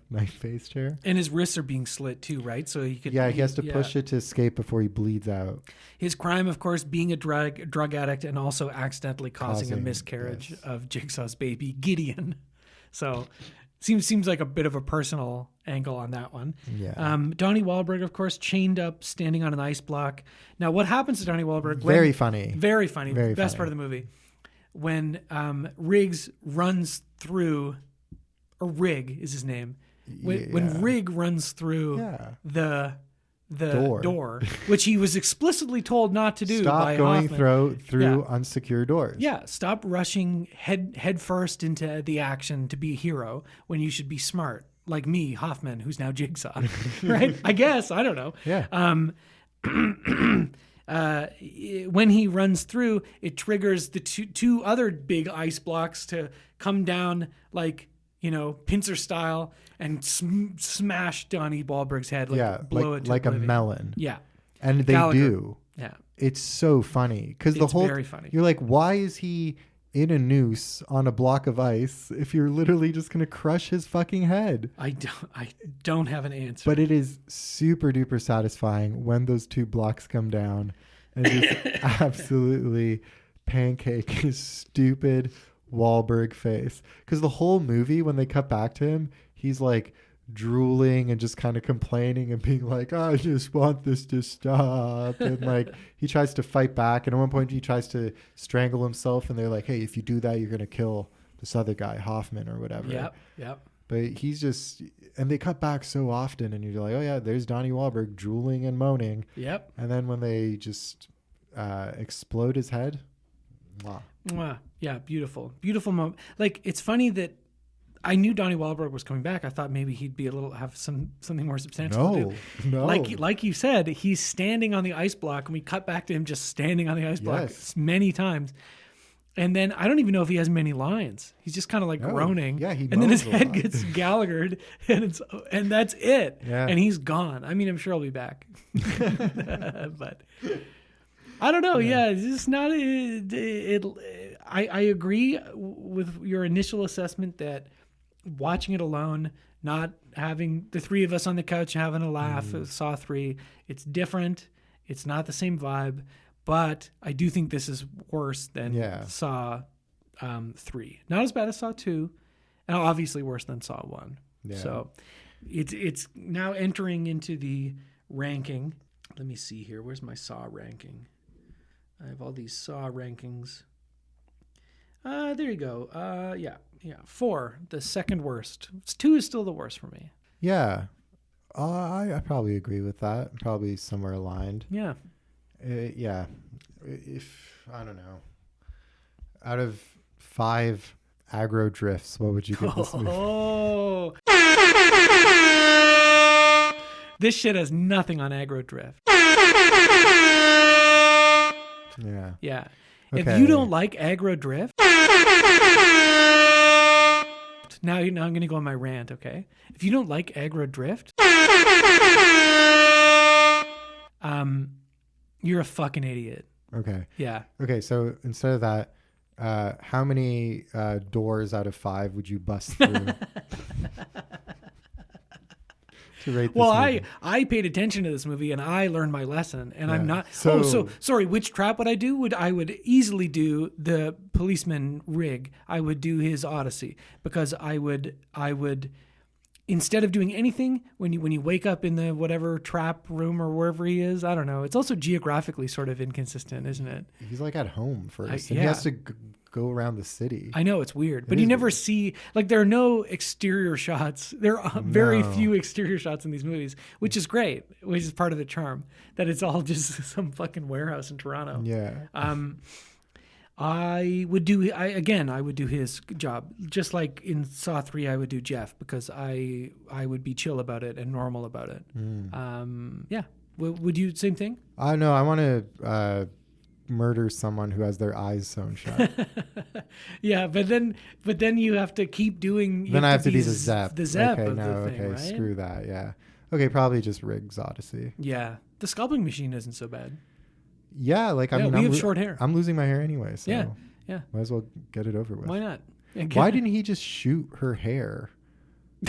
Knife-face chair. And his wrists are being slit too, right? So he could. Yeah, he has to push it to escape before he bleeds out. His crime, of course, being a drug addict and also accidentally causing a miscarriage of Jigsaw's baby, Gideon. So seems like a bit of a personal angle on that one. Yeah. Donnie Wahlberg, of course, chained up, standing on an ice block. Now, what happens to Donnie Wahlberg? Very funny. Best part of the movie. When Riggs runs through, or Rig is his name. When Rig runs through the door, which he was explicitly told not to do. Stop by going Hoffman. through unsecure doors. Yeah, stop rushing head first into the action to be a hero when you should be smart, like me, Hoffman, who's now Jigsaw, right? I guess, I don't know. Yeah. When he runs through, it triggers the two other big ice blocks to come down pincer style and smash Donnie Wahlberg's head, blow it to like a oblivion. melon. Yeah. And they do. Yeah. It's so funny because the whole very funny. You're like, why is he in a noose on a block of ice if you're literally just going to crush his fucking head? I don't have an answer. But it is super duper satisfying when those two blocks come down and just absolutely pancake his stupid Wahlberg face. Because the whole movie, when they cut back to him, he's like drooling and just kind of complaining and being like, I just want this to stop. And like he tries to fight back. And at one point he tries to strangle himself. And they're like, hey, if you do that, you're going to kill this other guy, Hoffman or whatever. Yep. But he's just, and they cut back so often, and you're like, oh yeah, there's Donnie Wahlberg drooling and moaning. Yep. And then when they just explode his head, wow. Yeah, beautiful moment. Like, it's funny that I knew Donnie Wahlberg was coming back. I thought maybe he'd be have something more substantial to do. No. Like you said, he's standing on the ice block, and we cut back to him just standing on the ice block many times. And then I don't even know if he has many lines. He's just kind of like groaning. Yeah, and then his head gets Gallaghered, and that's it. Yeah. And he's gone. I mean, I'm sure he'll be back. But I don't know. Yeah, it's just not. I agree with your initial assessment that watching it alone, not having the three of us on the couch having a laugh at Saw 3, it's different. It's not the same vibe. But I do think this is worse than Saw 3. Not as bad as Saw 2, and obviously worse than Saw 1. Yeah. So it's now entering into the ranking. Let me see here. Where's my Saw ranking? I have all these Saw rankings. There you go. Yeah. 4, the second worst. 2 is still the worst for me. Yeah. I probably agree with that. Probably somewhere aligned. Yeah. Yeah. If, I don't know, out of 5 aggro drifts, what would you give this movie? Oh. This shit has nothing on aggro drift. Yeah. Yeah. Okay. If you don't like aggro drift, now I'm going to go on my rant, okay? If you don't like aggro drift, you're a fucking idiot. Okay. Yeah. Okay, so instead of that, how many doors out of 5 would you bust through to rate this movie? I paid attention to this movie and I learned my lesson, and I'm not. So Sorry. Which trap would I do? I would easily do the policeman rig. I would do his Odyssey, because I would. Instead of doing anything, when you wake up in the whatever trap room or wherever he is, I don't know. It's also geographically sort of inconsistent, isn't it? He's like at home first. And he has to go around the city. I know, it's weird. But you never see, like, there are no exterior shots. There are very few exterior shots in these movies, which is great, which is part of the charm, that it's all just some fucking warehouse in Toronto. Yeah. I would do his job. Just like in Saw 3, I would do Jeff, because I would be chill about it and normal about it. Yeah. Would you, same thing? No, I want to murder someone who has their eyes sewn shut. Yeah, but then you have to keep doing. Then I have to be the Zep. The Zep okay, of no, the thing, okay, right? Screw that. Yeah. Okay, probably just Riggs Odyssey. Yeah, the scalping machine isn't so bad. Yeah, like I mean, we have short hair. I'm losing my hair anyway, so yeah. Might as well get it over with. Why not? Why didn't he just shoot her hair?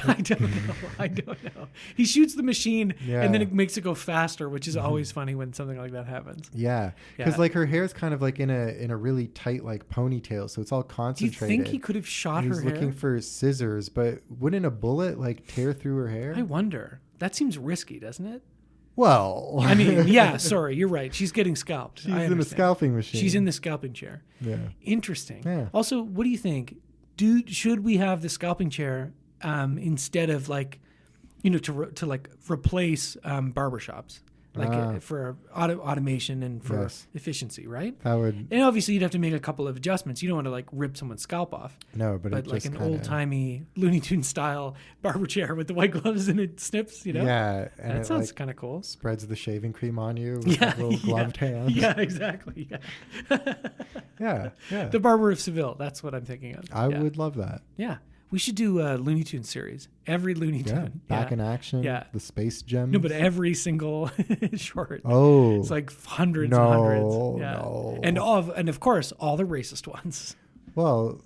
I don't know. He shoots the machine and then it makes it go faster, which is always funny when something like that happens. Yeah, because like her hair is kind of like in a really tight like ponytail, so it's all concentrated. Do you think he could have shot her hair? He's looking for scissors, but wouldn't a bullet like tear through her hair? I wonder. That seems risky, doesn't it? Well, I mean, yeah, sorry, you're right. She's getting scalped. She's in a scalping machine. She's in the scalping chair. Yeah. Interesting. Yeah. Also, what do you think? Should we have the scalping chair instead of like, to like replace barbershops? Like for automation and for efficiency, right? That would, and obviously you'd have to make a couple of adjustments. You don't want to like rip someone's scalp off. No, but like an old timey Looney Tunes style barber chair with the white gloves and it snips. Yeah, and that sounds kind of cool. Spreads the shaving cream on you with little gloved hands. Yeah, exactly. Yeah. Yeah. The Barber of Seville. That's what I'm thinking of. I would love that. Yeah. We should do a Looney Tunes series. Every Looney Tune. Back in action. Yeah. The Space Gems. No, but every single short. Oh. It's like hundreds and hundreds. Yeah. No. And of course, all the racist ones. Well,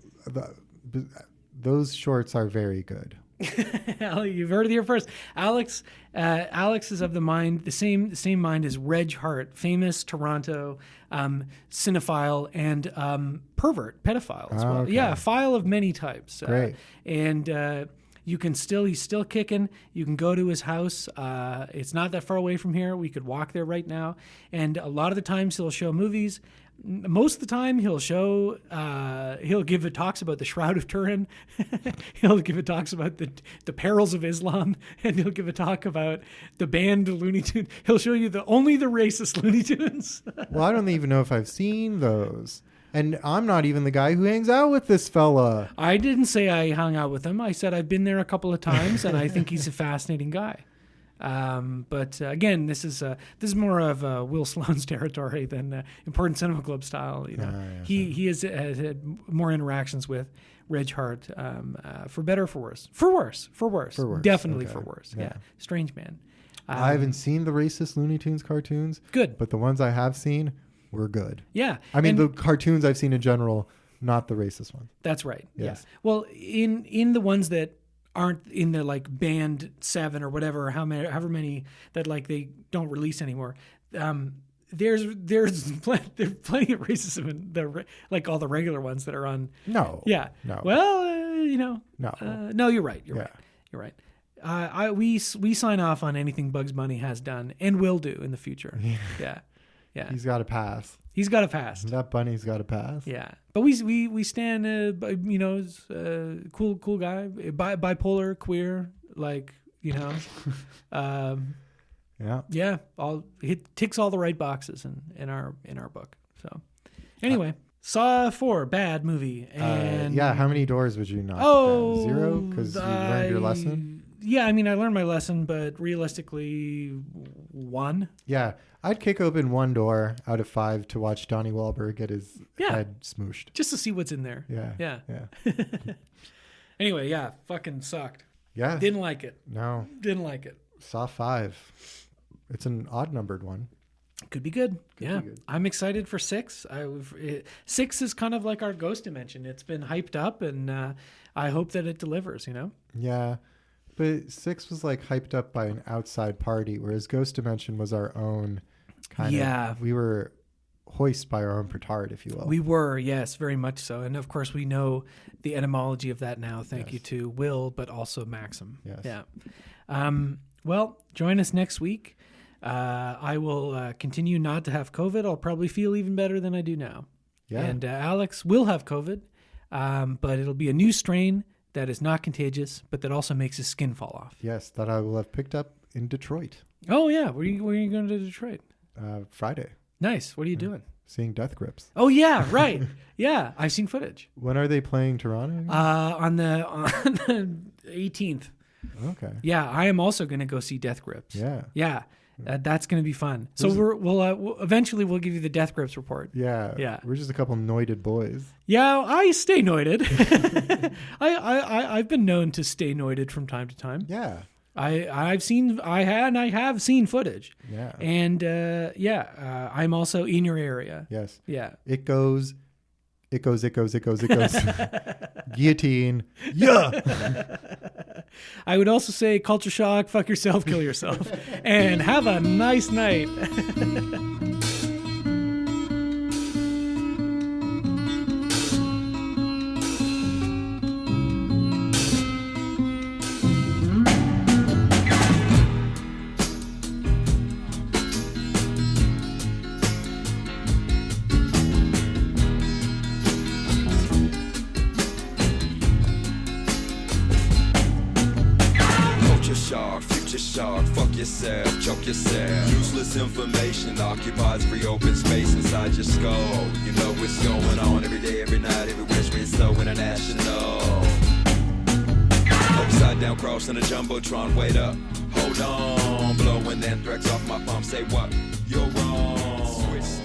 those shorts are very good. You've heard it here first. Alex is of the mind, the same mind as Reg Hart, famous Toronto cinephile and pervert, pedophile as well. Okay. Yeah, a file of many types. Great. And he's still kicking. You can go to his house. It's not that far away from here. We could walk there right now. And a lot of the times he'll show movies. Most of the time he'll give talks about the Shroud of Turin. He'll give talks about the perils of Islam, and he'll give a talk about the banned Looney Tunes. He'll show you only the racist Looney Tunes. Well, I don't even know if I've seen those. And I'm not even the guy who hangs out with this fella. I didn't say I hung out with him. I said I've been there a couple of times, and I think he's a fascinating guy. But again, this is more of Will Sloan's territory than Important Cinema Club style. You know, he has had more interactions with Reg Hart, for better, or for worse. For worse. Definitely for worse. Yeah. Strange man. I haven't seen the racist Looney Tunes cartoons. Good. But the ones I have seen were good. Yeah. I mean, the cartoons I've seen in general, not the racist ones. That's right. Yes. Yeah. Well, in the ones that aren't in the like band 7 or whatever, however many that like they don't release anymore. There's plenty of racism in the like all the regular ones that are on. No. Yeah. No. Well, No. No, you're right. You're Yeah. right. You're right. We sign off on anything Bugs Bunny has done and will do in the future. Yeah. Yeah. He's got a pass. He's got a pass. That bunny's got a pass. Yeah, but we stand, cool guy, bipolar, queer, like Yeah. yeah. He ticks all the right boxes in our book. So, anyway, Saw 4, bad movie, and how many doors would you knock Oh, down? 0? Because you learned your lesson. Yeah, I mean, I learned my lesson, but realistically, 1. Yeah, I'd kick open 1 door out of 5 to watch Donnie Wahlberg get his head smooshed. Just to see what's in there. Yeah. Anyway, yeah, fucking sucked. Yeah. Didn't like it. No. Didn't like it. Saw 5. It's an odd numbered one. Could be good. Be good. I'm excited for 6. 6 is kind of like our Ghost Dimension. It's been hyped up, and I hope that it delivers, Yeah. But 6 was like hyped up by an outside party, whereas Ghost Dimension was our own kind of. We were hoist by our own petard, if you will. We were, yes, very much so. And of course, we know the etymology of that now. Thank you to Will, but also Maxim. Yes. Yeah. Well, join us next week. I will continue not to have COVID. I'll probably feel even better than I do now. Yeah. And Alex will have COVID, but it'll be a new strain that is not contagious, but that also makes his skin fall off. Yes, that I will have picked up in Detroit. Oh, yeah. Where are you going to Detroit? Friday. Nice. What are you doing? Seeing Death Grips. Oh, yeah, right. Yeah, I've seen footage. When are they playing Toronto again? On the 18th. Okay. Yeah, I am also going to go see Death Grips. Yeah. Yeah. That's going to be fun. So we'll eventually we'll give you the Death Grips report. Yeah. Yeah. We're just a couple noited boys. Yeah, I stay noited. I've been known to stay noited from time to time. Yeah. I have seen footage. Yeah. And I'm also in your area. Yes. Yeah. It goes. Guillotine. Yeah. I would also say culture shock, fuck yourself, kill yourself, and have a nice night. Fuck yourself, choke yourself. Useless information occupies free open space inside your skull. You know what's going on every day, every night, everywhere. It's so international. Upside down cross in a jumbotron. Wait up, hold on. Blowing anthrax off my palm. Say what? You're wrong. Switch.